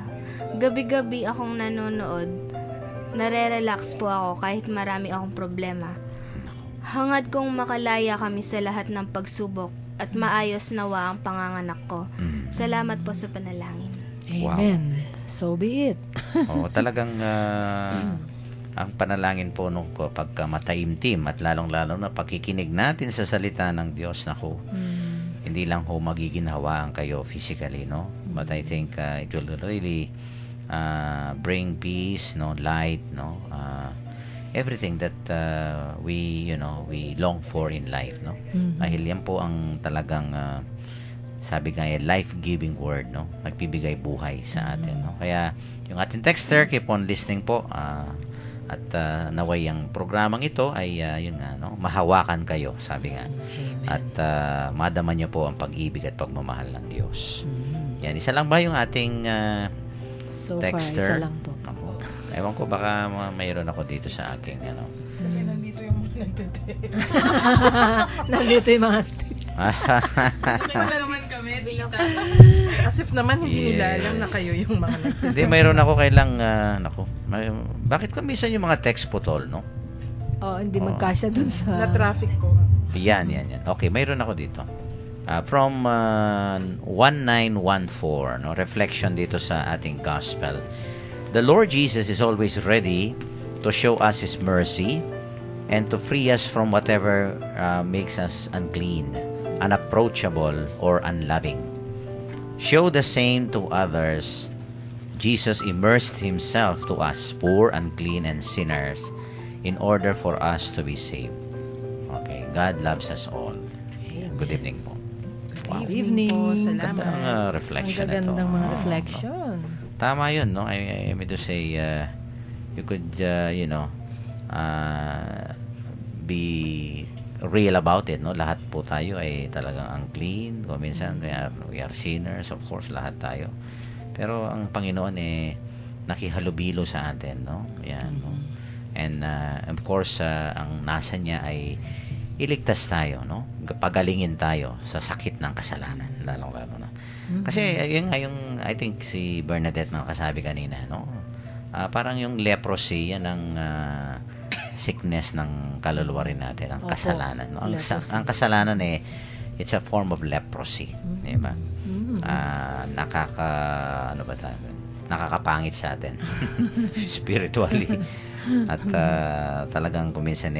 Speaker 6: Gabi-gabi akong nanonood, nare-relax po ako kahit marami akong problema. Hangad kong makalaya kami sa lahat ng pagsubok at maayos nawa ang panganganak ko. Salamat po sa panalangin.
Speaker 3: Amen. Wow. So be it.
Speaker 2: Talagang ang panalangin po nung pagka mataimtim at lalong-lalo na pagkikinig natin sa salita ng Diyos, naku, hindi lang ho magiginhawaan kayo physically, no? But I think it will really bring peace, no, light, no, everything that we long for in life, no. Dahil yan po ang talagang sabi nga life-giving word, no, nagbibigay buhay sa atin, no. Kaya yung ating texter, keep on listening po, at naway ang programang ito ay yun nga, no, mahawakan kayo, sabi nga. At madama niyo po ang pag-ibig at pagmamahal ng Diyos. Yan, isa lang ba yung ating
Speaker 3: so
Speaker 2: texter?
Speaker 3: far, isa lang po.
Speaker 2: Ako. Ewan ko, baka mayroon ako dito sa aking
Speaker 4: Kasi nandito yung mga nagtete.
Speaker 3: Nandito yung mga
Speaker 5: Wala naman kami, dito.
Speaker 4: As if naman hindi nila alam na kayo yung mga nagtete.
Speaker 2: Hindi, mayroon ako kailang bakit ko minsan yung mga text putol, no?
Speaker 3: hindi magkasya dun sa
Speaker 4: Na-traffic ko.
Speaker 2: Yan. Okay, mayroon ako dito. From 1914, no, reflection dito sa ating gospel. The Lord Jesus is always ready to show us His mercy and to free us from whatever makes us unclean, unapproachable, or unloving. Show the same to others. Jesus immersed Himself to us, poor, unclean, and sinners, in order for us to be saved. Okay, God loves us all. Good evening po.
Speaker 3: Good evening.
Speaker 4: Po, salamat.
Speaker 2: Gandang reflection
Speaker 3: ang
Speaker 2: ito.
Speaker 3: gagandang mga
Speaker 2: Oo,
Speaker 3: reflection.
Speaker 2: no? Tama yun, no? I mean to say, you could, be real about it, no? Lahat po tayo ay talagang unclean. Kung minsan, we are sinners, of course, lahat tayo. Pero ang Panginoon nakihalubilo sa atin, no? Yan, no? And of course, ang nasa niya ay iligtas tayo, no? Pagalingin tayo sa sakit ng kasalanan, lalong-lalo na. Kasi yun nga yung I think si Bernadette na kasabi kanina, no? Parang yung leprosy yan ang sickness ng kaluluwa rin natin, ang kasalanan, no? Ang kasalanan it's a form of leprosy, di ba? Nakakapangit sa atin spiritually. At talagang kuminsan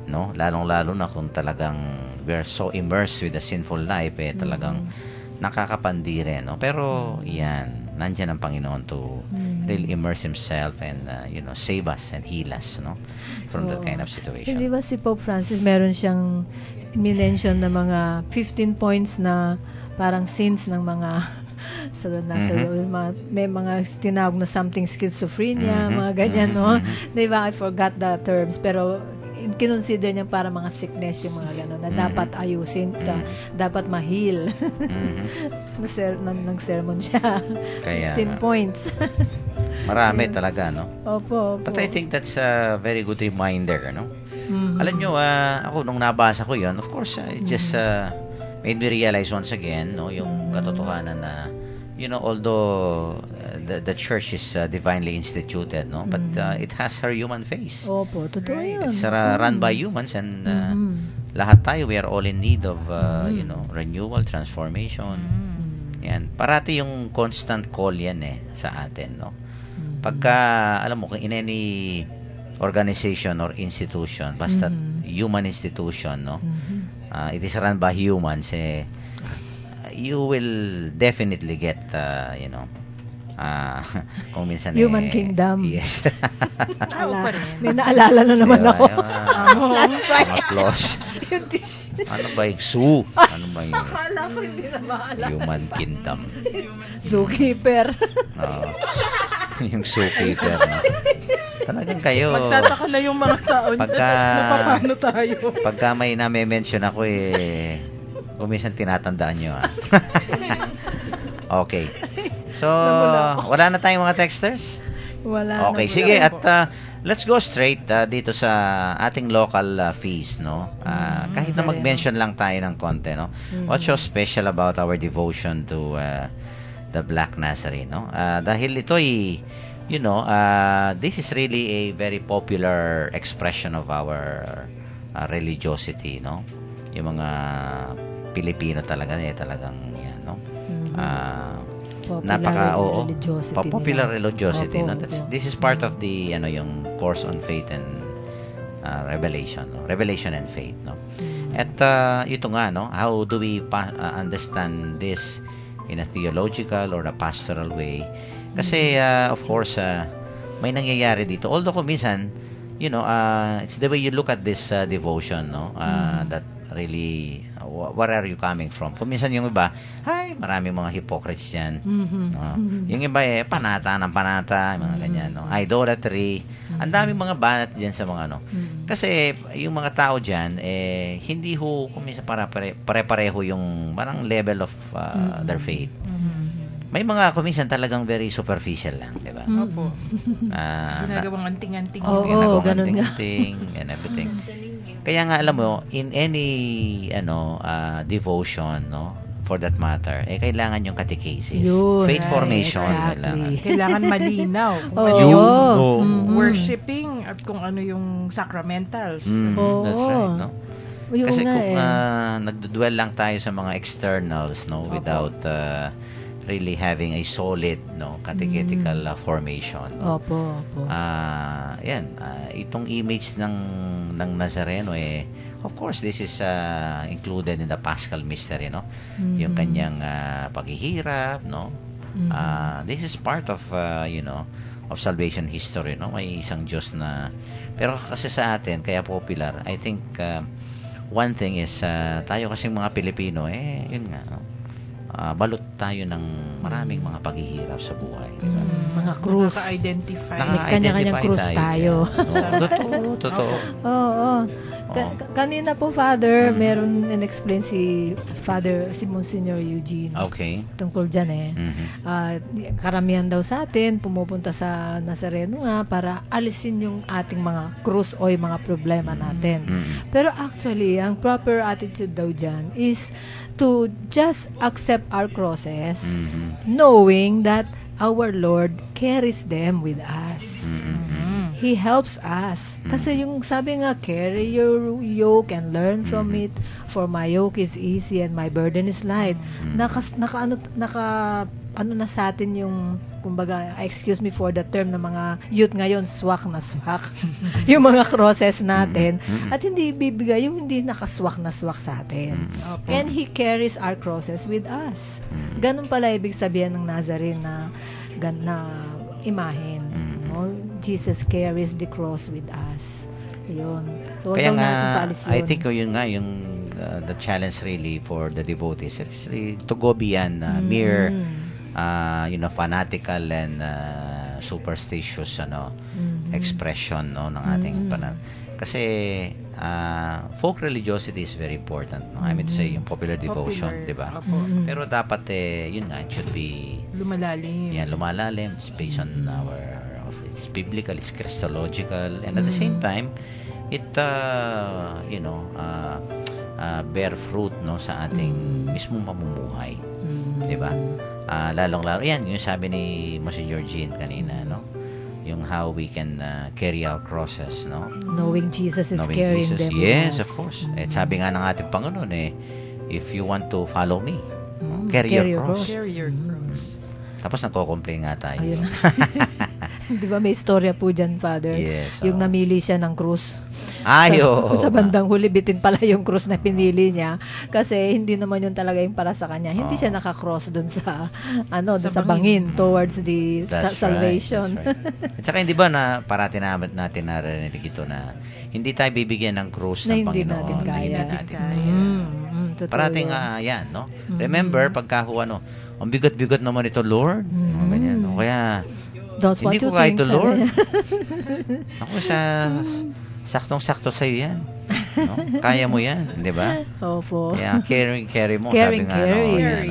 Speaker 2: no, lalong-lalo na kung talagang we're so immersed with the sinful life, talagang nakakapandire, no? Pero yan, nandiyan ang Panginoon to really immerse Himself and save us and heal us, no, from that kind of situation.
Speaker 3: Hindi ba si Pope Francis meron siyang minention na mga 15 points na parang sins ng mga sa Nazarene, may mga tinawag na something schizophrenia, mga ganyan, no? Diba? I forgot the terms, pero kinonsider niya para mga sickness yung mga gano'n na dapat ayusin, dapat ma-heal. Nag-sermon siya.
Speaker 2: Kaya
Speaker 3: 15 points.
Speaker 2: marami talaga, no?
Speaker 3: Opo.
Speaker 2: But I think that's a very good reminder, no? Alam nyo, ako nung nabasa ko yon, of course, it just made me realize once again, no, yung katotohanan na, although the church is divinely instituted, no, but it has her human face.
Speaker 3: Opo, totoo yun.
Speaker 2: It's run by humans, and lahat tayo, we are all in need of, renewal, transformation. Yan. Parati yung constant call yan sa atin, no? Pagka, alam mo, in any organization or institution, basta human institution, no? It is run by humans, you will definitely get, kung minsan
Speaker 3: Human kingdom.
Speaker 2: Yes.
Speaker 3: May naalala na naman ako.
Speaker 2: Last Friday. Applause. Ano ba yung zoo? Ano ba yung
Speaker 3: Akala ko hindi na maalala.
Speaker 2: human kingdom?
Speaker 3: Zookeeper.
Speaker 2: Yung zookeeper, no? Talagang kayo.
Speaker 4: Magtataka na yung mga tao na paano tayo.
Speaker 2: Pagka may name-mention ako kung minsan tinatandaan nyo. Okay. So, wala na tayong mga texters?
Speaker 3: Wala
Speaker 2: Okay,
Speaker 3: na.
Speaker 2: sige. At let's go straight dito sa ating local feast, no? Kahit na mag-mention lang tayo ng konti, no? What's so special about our devotion to the Black Nazarene, no? Dahil ito'y, this is really a very popular expression of our religiosity, no? Yung mga Pilipino talagang yan, no? Popular religiosity, no? This is part of the yung course on faith and revelation, no? Revelation and faith, no? At ito nga, no? How do we understand this in a theological or a pastoral way? Kasi of course may nangyayari dito. Although kung minsan, it's the way you look at this devotion, no? That really, where are you coming from? Kung minsan yung iba, maraming mga hypocrites dyan. Yung iba panata ng panata, mga ganyan, no? Idolatry. Ang daming mga banat dyan sa mga Kasi yung mga tao dyan, hindi kung minsan pare-pareho yung parang level of their faith. May mga kuminsan talagang very superficial lang, di ba?
Speaker 4: Opo. Ginagawang anting-anting.
Speaker 3: Ganun nga.
Speaker 2: And everything. Kaya nga, alam mo, in any devotion, no, for that matter, kailangan yung catechesis. Faith formation.
Speaker 3: Exactly.
Speaker 4: Kailangan malinaw kung ano yung worshiping at kung ano yung sacramentals.
Speaker 2: That's right, no? Kasi
Speaker 3: nga,
Speaker 2: kung nagdudwell lang tayo sa mga externals, no, without really having a solid, no, catechetical formation.
Speaker 3: Opo.
Speaker 2: Itong image ng Nazareno, of course, this is included in the Paschal Mystery, no? Yung kanyang paghihirap, no? This is part of, of salvation history, no? May isang Diyos na, pero kasi sa atin, kaya popular, I think, one thing is, tayo kasing mga Pilipino, yun nga, no? Balot tayo ng maraming mga paghihirap sa buhay. Diba?
Speaker 3: Mga krus.
Speaker 4: Naka-identify.
Speaker 3: May kanya-kanyang krus tayo.
Speaker 2: Totoo.
Speaker 3: Oo. Kanina po, Father, meron in-explain si Monsignor Eugene.
Speaker 2: Okay.
Speaker 3: Tungkol dyan karamihan daw sa atin, pumupunta sa Nazareno nga para alisin yung ating mga krus o yung mga problema natin. Pero actually, ang proper attitude daw dyan is to just accept our crosses, knowing that our Lord carries them with us. He helps us. Kasi yung sabi nga, carry your yoke and learn from it, for my yoke is easy and my burden is light. Ano na sa atin yung, kumbaga, excuse me for the term ng mga youth ngayon, swak na swak. Yung mga crosses natin. At hindi ibibigay yung hindi nakaswak na swak sa atin. And He carries our crosses with us. Ganun pala ibig sabihin ng Nazarene na imahen. No? Jesus carries the cross with us. Yun. So,
Speaker 2: kaya
Speaker 3: natin
Speaker 2: nga,
Speaker 3: paalis yun.
Speaker 2: I think yun nga, yung the challenge really for the devotees is really to go beyond mere fanatical and superstitious expression ng ating kasi folk religiosity is very important, no? I mean to say yung popular devotion, di ba? Pero dapat yun nga, it should be lumalalim. It's based on it's biblical, it's Christological, and at the same time it bear fruit, no, sa ating mismong pamumuhay, di ba? Lalong-lalo yan yung sabi ni Monsignor Jean kanina, no, yung how we can carry our crosses, no,
Speaker 3: Knowing Jesus is
Speaker 2: knowing
Speaker 3: carrying
Speaker 2: Jesus.
Speaker 3: them.
Speaker 2: Yes, of course. Sabi nga ng ating Panginoon if you want to follow me, carry your cross.
Speaker 4: Carry your cross.
Speaker 2: Tapos nagko-complain nga tayo.
Speaker 3: Ayun. Di ba may istorya po dyan, Father?
Speaker 2: Yes,
Speaker 3: Yung
Speaker 2: oo.
Speaker 3: namili siya ng krus.
Speaker 2: Ayo.
Speaker 3: Sa bandang huli, bitin pala yung krus na pinili niya. Kasi hindi naman yun talaga yung para sa kanya. Hindi siya nakakross dun sa, dun sa bangin towards the
Speaker 2: That's
Speaker 3: salvation.
Speaker 2: right, that's right. At saka hindi ba na parati natin narinig ito na hindi tayo bibigyan ng krus
Speaker 3: Na
Speaker 2: ng
Speaker 3: hindi
Speaker 2: Panginoon.
Speaker 3: natin kaya.
Speaker 2: Hindi natin kaya.
Speaker 3: Totoo
Speaker 2: Parating
Speaker 3: yun.
Speaker 2: yan, no? Remember, pagka ang bigat-bigat naman ito, Lord. Ganyan, no? Kaya,
Speaker 3: That's what
Speaker 2: hindi
Speaker 3: you
Speaker 2: ko kaya
Speaker 3: think.
Speaker 2: ito, Lord. Ako saktong-sakto sa'yo yan. No? Kaya mo yan, di ba?
Speaker 3: Opo.
Speaker 2: Kaya carry mo,
Speaker 3: Caring,
Speaker 2: sabi nga.
Speaker 3: carry.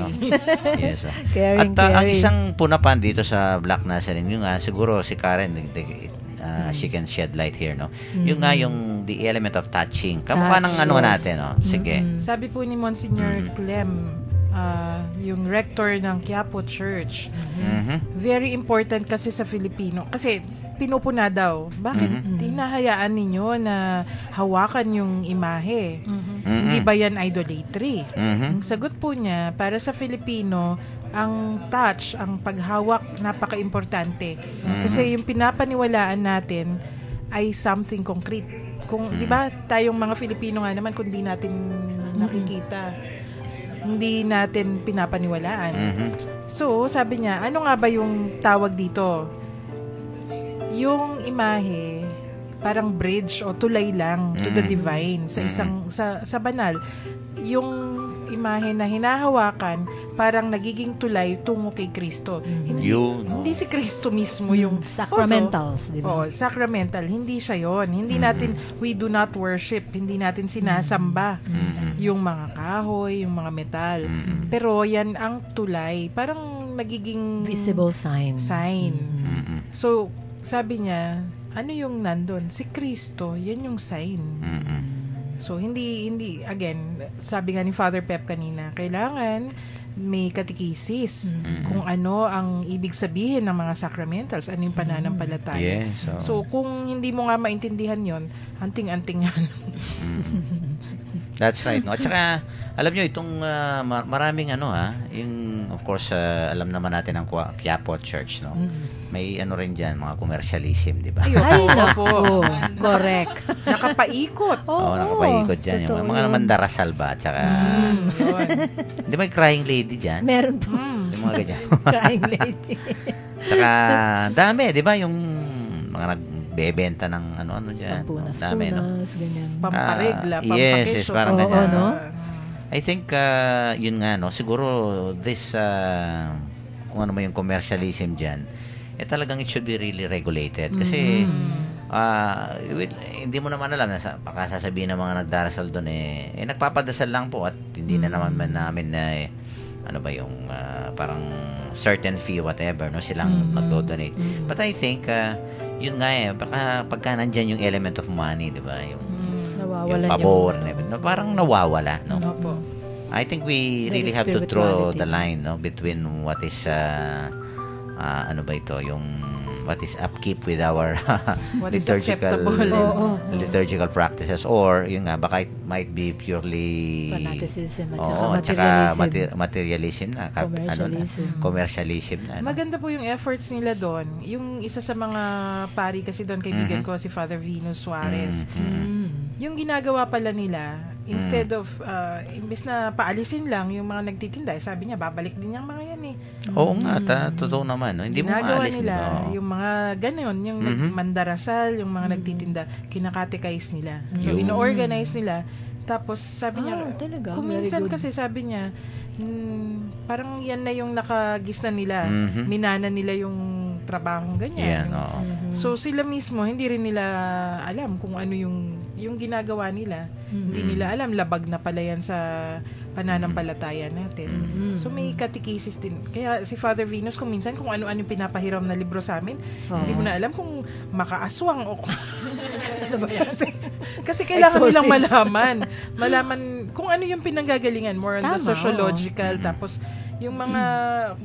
Speaker 2: Yes.
Speaker 3: Caring,
Speaker 2: At ang
Speaker 3: carry.
Speaker 2: isang punapan dito sa Black Nazarene, yung siguro si Karen, she can shed light here, no? Yung the element of touching. Kamukha ng
Speaker 3: Touch, yes.
Speaker 2: natin, no? Sige.
Speaker 4: Sabi po ni Monsignor Clem, yung rector ng Quiapo Church, very important kasi sa Filipino. Kasi pinupuna daw. Bakit hinahayaan ninyo na hawakan yung imahe? Hindi ba yan idolatry? Ang sagot po niya, para sa Filipino, ang touch, ang paghawak, napaka-importante. Kasi yung pinapaniwalaan natin ay something concrete. Kung, di ba, tayong mga Filipino nga naman, kung di natin nakikita, hindi natin pinapaniwalaan. So, sabi niya, ano nga ba yung tawag dito? Yung imahe, parang bridge o tulay lang to the divine sa isang sa banal. Yung imahe na hinahawakan parang nagiging tulay tungo kay Kristo. Hindi si Kristo mismo yung
Speaker 3: Sacramentals, di ba?
Speaker 4: Oo, sacramental. Hindi siya yon. Hindi natin, we do not worship. Hindi natin sinasamba yung mga kahoy, yung mga metal. Pero yan ang tulay. Parang nagiging
Speaker 3: Visible sign.
Speaker 4: So, sabi niya, ano yung nandun? Si Kristo, yan yung sign. So, hindi, again, sabi nga ni Father Pep kanina, kailangan may katikisis kung ano ang ibig sabihin ng mga sacramentals, ano yung pananampalataya.
Speaker 2: Yes,
Speaker 4: So, kung hindi mo nga maintindihan yon, anting-anting yan.
Speaker 2: That's right, no? At saka, alam nyo, itong maraming yung, of course, alam naman natin ang Quiapo Church, no? May rin dyan, mga commercialism, di ba?
Speaker 3: Ay, naku. Correct.
Speaker 4: Nakapaikot.
Speaker 2: Oo, nakapaikot dyan. Yung mga mandarasal ba? At saka, hindi may crying lady dyan?
Speaker 3: Meron po.
Speaker 2: Yung mga ganyan.
Speaker 3: Crying lady.
Speaker 2: Saka, dami, di ba? Yung mga nagbebenta ng ano dyan. Dami, no?
Speaker 3: Ganyan.
Speaker 4: Pamparegla,
Speaker 2: Yes,
Speaker 4: pampakesyo.
Speaker 2: parang
Speaker 3: Oo,
Speaker 2: ganyan.
Speaker 3: no?
Speaker 2: I think, yun nga, no? Siguro, this, kung ano mo yung commercialism dyan, talagang it should be really regulated. Kasi, hindi mo naman alam, baka sasabihin ng mga nagdarasal doon, nagpapadasal lang po at hindi na naman namin na, ano ba yung, parang certain fee, whatever, no? Silang magdo-donate. But I think, yun nga baka pagka nandyan yung element of money, di ba? Yung pabor, parang nawawala, no?
Speaker 4: Opo.
Speaker 2: I think we
Speaker 3: Very
Speaker 2: really have to draw
Speaker 3: spirituality.
Speaker 2: the line, no, between what is ano ba ito, yung what is upkeep with our
Speaker 4: What is
Speaker 2: liturgical
Speaker 4: acceptable.
Speaker 2: liturgical practices, or yun nga baka it might be purely
Speaker 3: Fanaticism at
Speaker 2: tsaka
Speaker 3: materialism.
Speaker 2: materialism na commercialism na, no?
Speaker 4: Maganda po yung efforts nila doon. Yung isa sa mga pari kasi doon, kaibigan ko, si Father Venus Suarez. Yung ginagawa pala nila, instead of, imbes na paalisin lang yung mga nagtitinda, sabi niya, babalik din yung mga yan eh.
Speaker 2: Oo nga, totoo naman, no? Hindi mo
Speaker 4: Ginagawa
Speaker 2: maalis,
Speaker 4: nila,
Speaker 2: di ba?
Speaker 4: yung mga ganon, yung mandarasal, yung mga nagtitinda, kinakatekize nila. So,
Speaker 2: Yun.
Speaker 4: ino-organize nila Tapos sabi niya,
Speaker 3: talaga?
Speaker 4: kung
Speaker 3: Very
Speaker 4: minsan
Speaker 3: good.
Speaker 4: kasi sabi niya, parang yan na yung nakagis na nila.
Speaker 2: Mhm.
Speaker 4: Minana nila yung trabahong ganyan.
Speaker 2: Yan, oo.
Speaker 4: So sila mismo, hindi rin nila alam kung ano yung ginagawa nila. Hindi nila alam, labag na pala yan sa pananampalataya natin. So may catechesis din. Kaya si Father Venus, kung minsan kung ano-ano yung pinapahiram na libro sa amin, hindi mo na alam kung makaaswang o kasi kailangan nilang malaman kung ano yung pinanggagalingan, more on the
Speaker 3: Tama,
Speaker 4: sociological, tapos yung mga,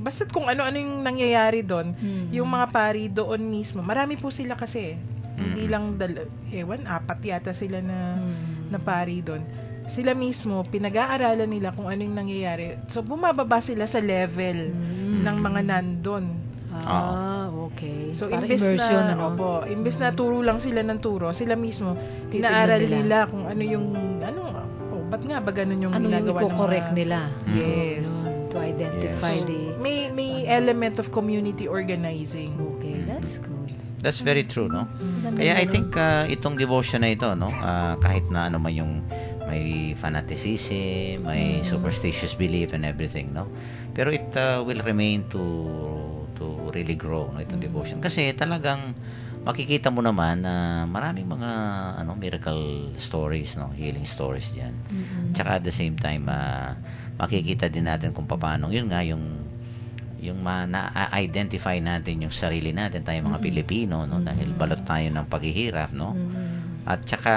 Speaker 4: basta't kung ano-ano yung nangyayari doon, yung mga pari doon mismo. Marami po sila kasi. Hindi lang, apat yata sila na pari doon. Sila mismo, pinag-aaralan nila kung ano yung nangyayari. So, bumababa sila sa level ng mga nandun.
Speaker 3: Okay.
Speaker 4: So,
Speaker 3: Parang
Speaker 4: imbes
Speaker 3: immersion,
Speaker 4: na, imbes na turo lang sila ng turo, sila mismo,
Speaker 3: Titignan
Speaker 4: inaaral
Speaker 3: nila.
Speaker 4: nila kung ano yung, ba't nga ba ganun yung
Speaker 3: ano yung
Speaker 4: ginagawa ng
Speaker 3: i-correct
Speaker 4: mga...
Speaker 3: nila?
Speaker 4: Yes.
Speaker 3: Yun, to identify
Speaker 2: Yes.
Speaker 3: the...
Speaker 4: May element of community organizing.
Speaker 3: Okay, that's good.
Speaker 2: That's very true, no?
Speaker 3: Ganda
Speaker 2: Kaya I
Speaker 3: naman.
Speaker 2: think itong devotion na ito, no, kahit na ano man yung may fanaticism, may superstitious belief and everything, no? Pero it will remain to really grow, no, itong devotion. Kasi talagang makikita mo naman na maraming mga miracle stories, no, healing stories diyan. Tsaka at the same time makikita din natin kung paano yun nga yung na-identify natin yung sarili natin, tayong mga Pilipino, no, dahil balot tayo ng paghihirap, no. At saka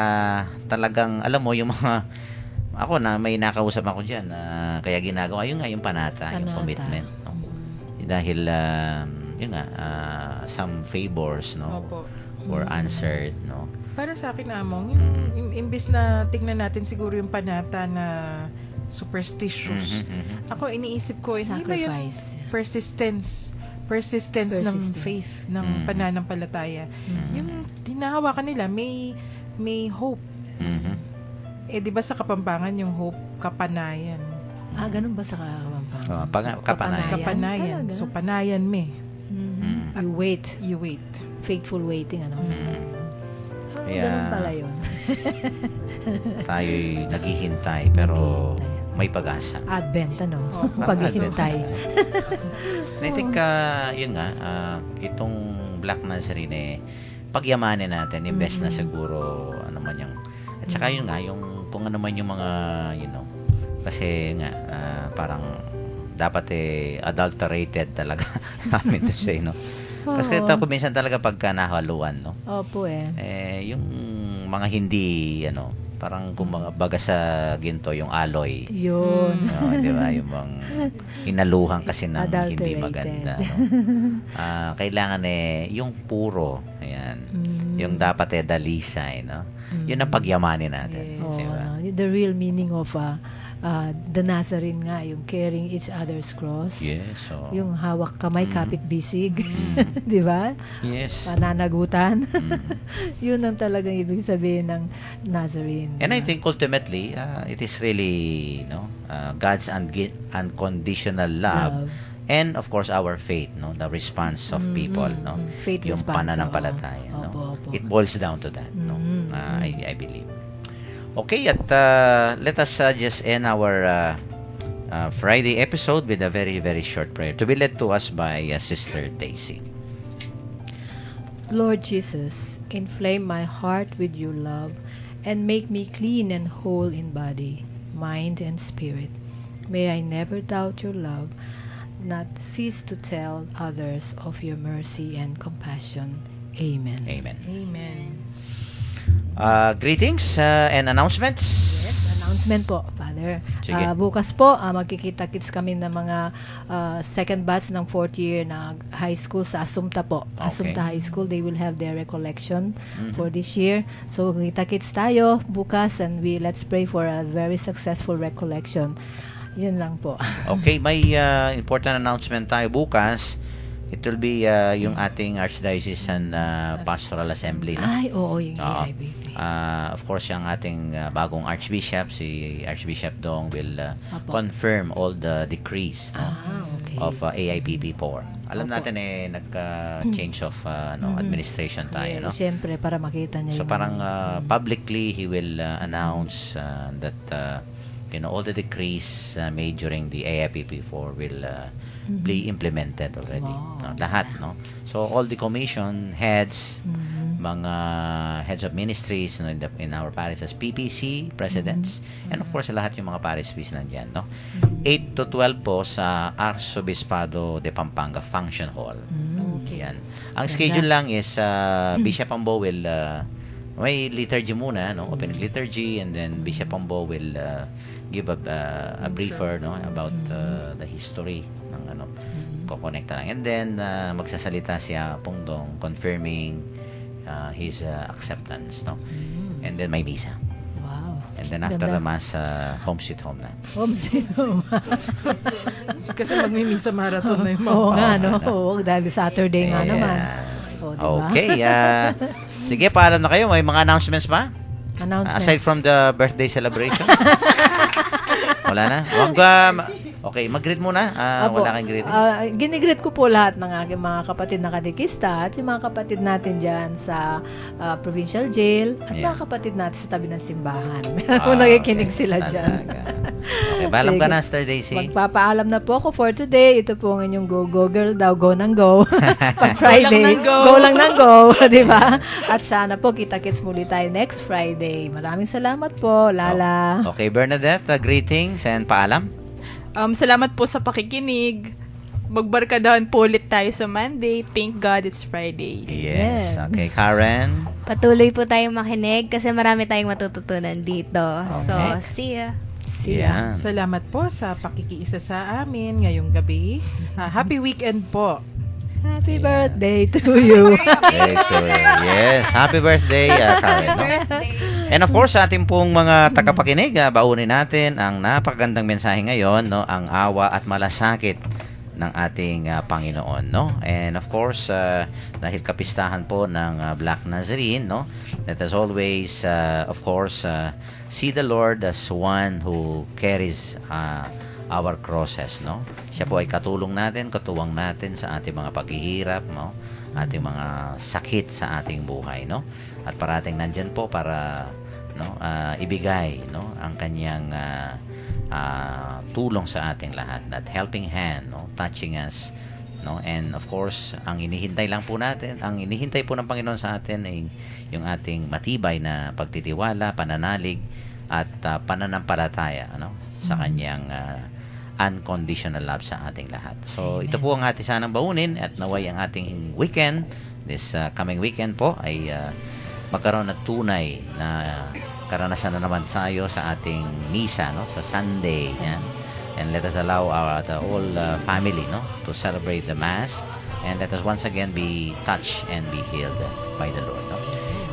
Speaker 2: talagang alam mo yung mga ako na may nakausap ako diyan kaya ginagawa yung nga yung panata, yung commitment, no. Dahil yun nga some favors, no,
Speaker 4: Opo.
Speaker 2: were answered, no.
Speaker 4: Para sa akin, Among, yung imbis na tingnan natin siguro yung panata na superstitious, ako iniisip ko, hindi ba yun
Speaker 3: Sacrifice.
Speaker 4: persistence ng faith, ng pananampalataya. Yung tinahawakan nila, may hope. Di ba sa Kapampangan yung hope, kapanayan.
Speaker 3: Ganun ba sa Kapampangan?
Speaker 2: Kapanayan.
Speaker 4: Kapanayan.
Speaker 3: Talaga?
Speaker 4: So, panayan me.
Speaker 3: You wait.
Speaker 4: You wait.
Speaker 3: Faithful waiting, ano?
Speaker 2: Kaya-
Speaker 3: Ganun pala yun.
Speaker 2: Tayo'y naghihintay pero may pag-asa.
Speaker 3: Advent, ano?
Speaker 2: Parang
Speaker 3: Paghihintay.
Speaker 2: And I think, yun nga, itong Black Nazarene, pagyamanin natin, imbes na siguro, ano man yung, at saka yun nga, yung, kung ano man yung mga, kasi nga, parang, dapat adulterated talaga, namin to say, no? Kasi ito, minsan talaga pagka nahaluan, no?
Speaker 3: Opo
Speaker 2: Yung mga hindi, parang kung mga baga sa ginto, yung alloy,
Speaker 3: Yun.
Speaker 2: di ba? Yung mga hinaluhan kasi ng hindi
Speaker 3: Adulterated.
Speaker 2: maganda. No? Kailangan yung puro. Ayan. Yung dapat dalisay. No? Yun ang pagyamanin natin.
Speaker 3: Oh,
Speaker 2: Di ba?
Speaker 3: the real meaning of the Nazarene nga, yung carrying each other's cross.
Speaker 2: Yes. So,
Speaker 3: Yung hawak kamay, kapit bisig. Di ba?
Speaker 2: yes.
Speaker 3: Pananagutan. Yun ang talagang ibig sabihin ng Nazarene.
Speaker 2: And I think ultimately, it is really God's unconditional love. And of course, our faith, no, the response of people, no,
Speaker 3: Faith
Speaker 2: yung
Speaker 3: response,
Speaker 2: pananampalataya,
Speaker 3: oo.
Speaker 2: no,
Speaker 3: Opo.
Speaker 2: it boils down to that, no, I believe. Okay, at let us just end our Friday episode with a very, very short prayer to be led to us by Sister Daisy.
Speaker 3: Lord Jesus, inflame my heart with your love and make me clean and whole in body, mind, and spirit. May I never doubt your love, not cease to tell others of your mercy and compassion. Amen.
Speaker 2: Amen.
Speaker 4: Amen.
Speaker 2: Greetings and announcements.
Speaker 3: Yes, announcement po, Father.
Speaker 2: Sige.
Speaker 3: Bukas po, magkikita-kits kami ng mga second batch ng fourth year na high school sa Assumpta po.
Speaker 2: Okay.
Speaker 3: Assumpta High School, they will have their recollection for this year. So, kita-kits tayo bukas and let's pray for a very successful recollection. Yun lang po.
Speaker 2: Okay, may important announcement tayo bukas. It will be yung ating Archdiocesan Pastoral Assembly. No?
Speaker 3: Ay, oo, yung
Speaker 2: Oo.
Speaker 3: AIBP.
Speaker 2: Of course, yung ating bagong Archbishop, si Archbishop Dong, will
Speaker 3: Apo.
Speaker 2: confirm all the decrees no,
Speaker 3: Okay.
Speaker 2: of AIPP4. Alam natin nagka-change of administration tayo. No?
Speaker 3: Siyempre, para makita niya
Speaker 2: So
Speaker 3: yung...
Speaker 2: parang publicly, he will announce that all the decrees made during the AIPP4 will be implemented already.
Speaker 3: Wow.
Speaker 2: No, lahat, no? So all the commission heads, mga heads of ministries in our parishes, PPC, presidents, and of course lahat yung mga parish priests nandiyan, no? 8 to 12 po sa Arzobispado de Pampanga Function Hall. Yan. Ang schedule lang is Bishop Ambo will may liturgy muna, no? Opening liturgy, and then Bishop Ambo will give a briefer, no, about the history ng kokonekta lang. And then magsasalita siya Pongdong confirming his acceptance, no? And then may misa.
Speaker 3: Wow.
Speaker 2: And then after
Speaker 3: Ganda.
Speaker 2: the mass, home sweet home na.
Speaker 3: Home sweet home.
Speaker 4: Kasi magmimisa marathon na yung mga
Speaker 3: Oo nga, no?
Speaker 2: ano.
Speaker 3: Oo, dahil Saturday nga
Speaker 2: Ayan.
Speaker 3: naman. O, diba?
Speaker 2: Okay. Sige, paalam na kayo. May mga announcements pa?
Speaker 3: Announcements.
Speaker 2: Aside from the birthday celebration? Wala na? Okay, mag-greet muna.
Speaker 3: Apo,
Speaker 2: Wala kang greet.
Speaker 3: Ginigreet ko po lahat ng aking mga kapatid na katekista at yung mga kapatid natin dyan sa provincial jail at
Speaker 2: Yeah.
Speaker 3: mga kapatid natin sa tabi ng simbahan. Kung nakikinig sila dyan.
Speaker 2: Okay, balam ka
Speaker 3: Sige.
Speaker 2: na, Sister Daisy.
Speaker 3: Magpapaalam na po ako for today. Ito po ang inyong go girl daw. Go nang go. Pag Friday.
Speaker 5: lang ng go.
Speaker 3: Go lang ng go. Diba? At sana po kita-kits muli tayo next Friday. Maraming salamat po, Lala.
Speaker 2: Okay, Bernadette, greetings and paalam.
Speaker 5: Salamat po sa pakikinig. Magbarkadahan po ulit tayo sa Monday. Thank God it's Friday.
Speaker 2: Yes.
Speaker 3: Yeah.
Speaker 2: Okay, Karen.
Speaker 6: Patuloy po tayong makinig kasi marami tayong matututunan dito. So,
Speaker 2: Okay.
Speaker 6: see ya.
Speaker 2: Yeah.
Speaker 4: Salamat po sa pakikiisa sa amin ngayong gabi. Happy weekend po.
Speaker 3: Happy birthday to you.
Speaker 2: Yes, happy birthday, Karen. No? And of course, sa ating pong mga tagapakinig, baunin natin ang napakagandang mensahe ngayon, no, ang awa at malasakit ng ating Panginoon, no? And of course, dahil kapistahan po ng Black Nazarene, no, let us always, of course, see the Lord as one who carries our crosses, no? Siya po ay katulong natin, katuwang natin sa ating mga paghihirap, no? Ating mga sakit sa ating buhay, no? At parating nandyan po para ibigay, no, ang kanyang tulong sa ating lahat, that helping hand, no, touching us, no? And of course, ang inihintay lang po natin, ang inihintay po ng Panginoon sa atin ay yung ating matibay na pagtitiwala, pananalig at pananampalataya, ano, sa kanyang unconditional love sa ating lahat. So, ito po ang ating sanang baunin at naway ang ating weekend, this coming weekend po ay magkaroon ng tunay na karanasan na naman tayo sa ating misa, no, sa Sunday. Yan. And let us allow the whole family, no, to celebrate the Mass, and let us once again be touched and be healed by the Lord. No?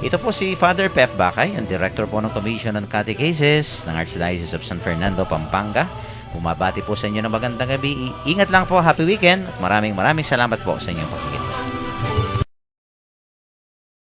Speaker 2: Ito po si Father Pep Bakay, ang Director po ng Commission on Catechesis ng Archdiocese of San Fernando, Pampanga. Bumabati po sa inyo ng magandang gabi. Ingat lang po, happy weekend. Maraming salamat po sa inyong pakikinig.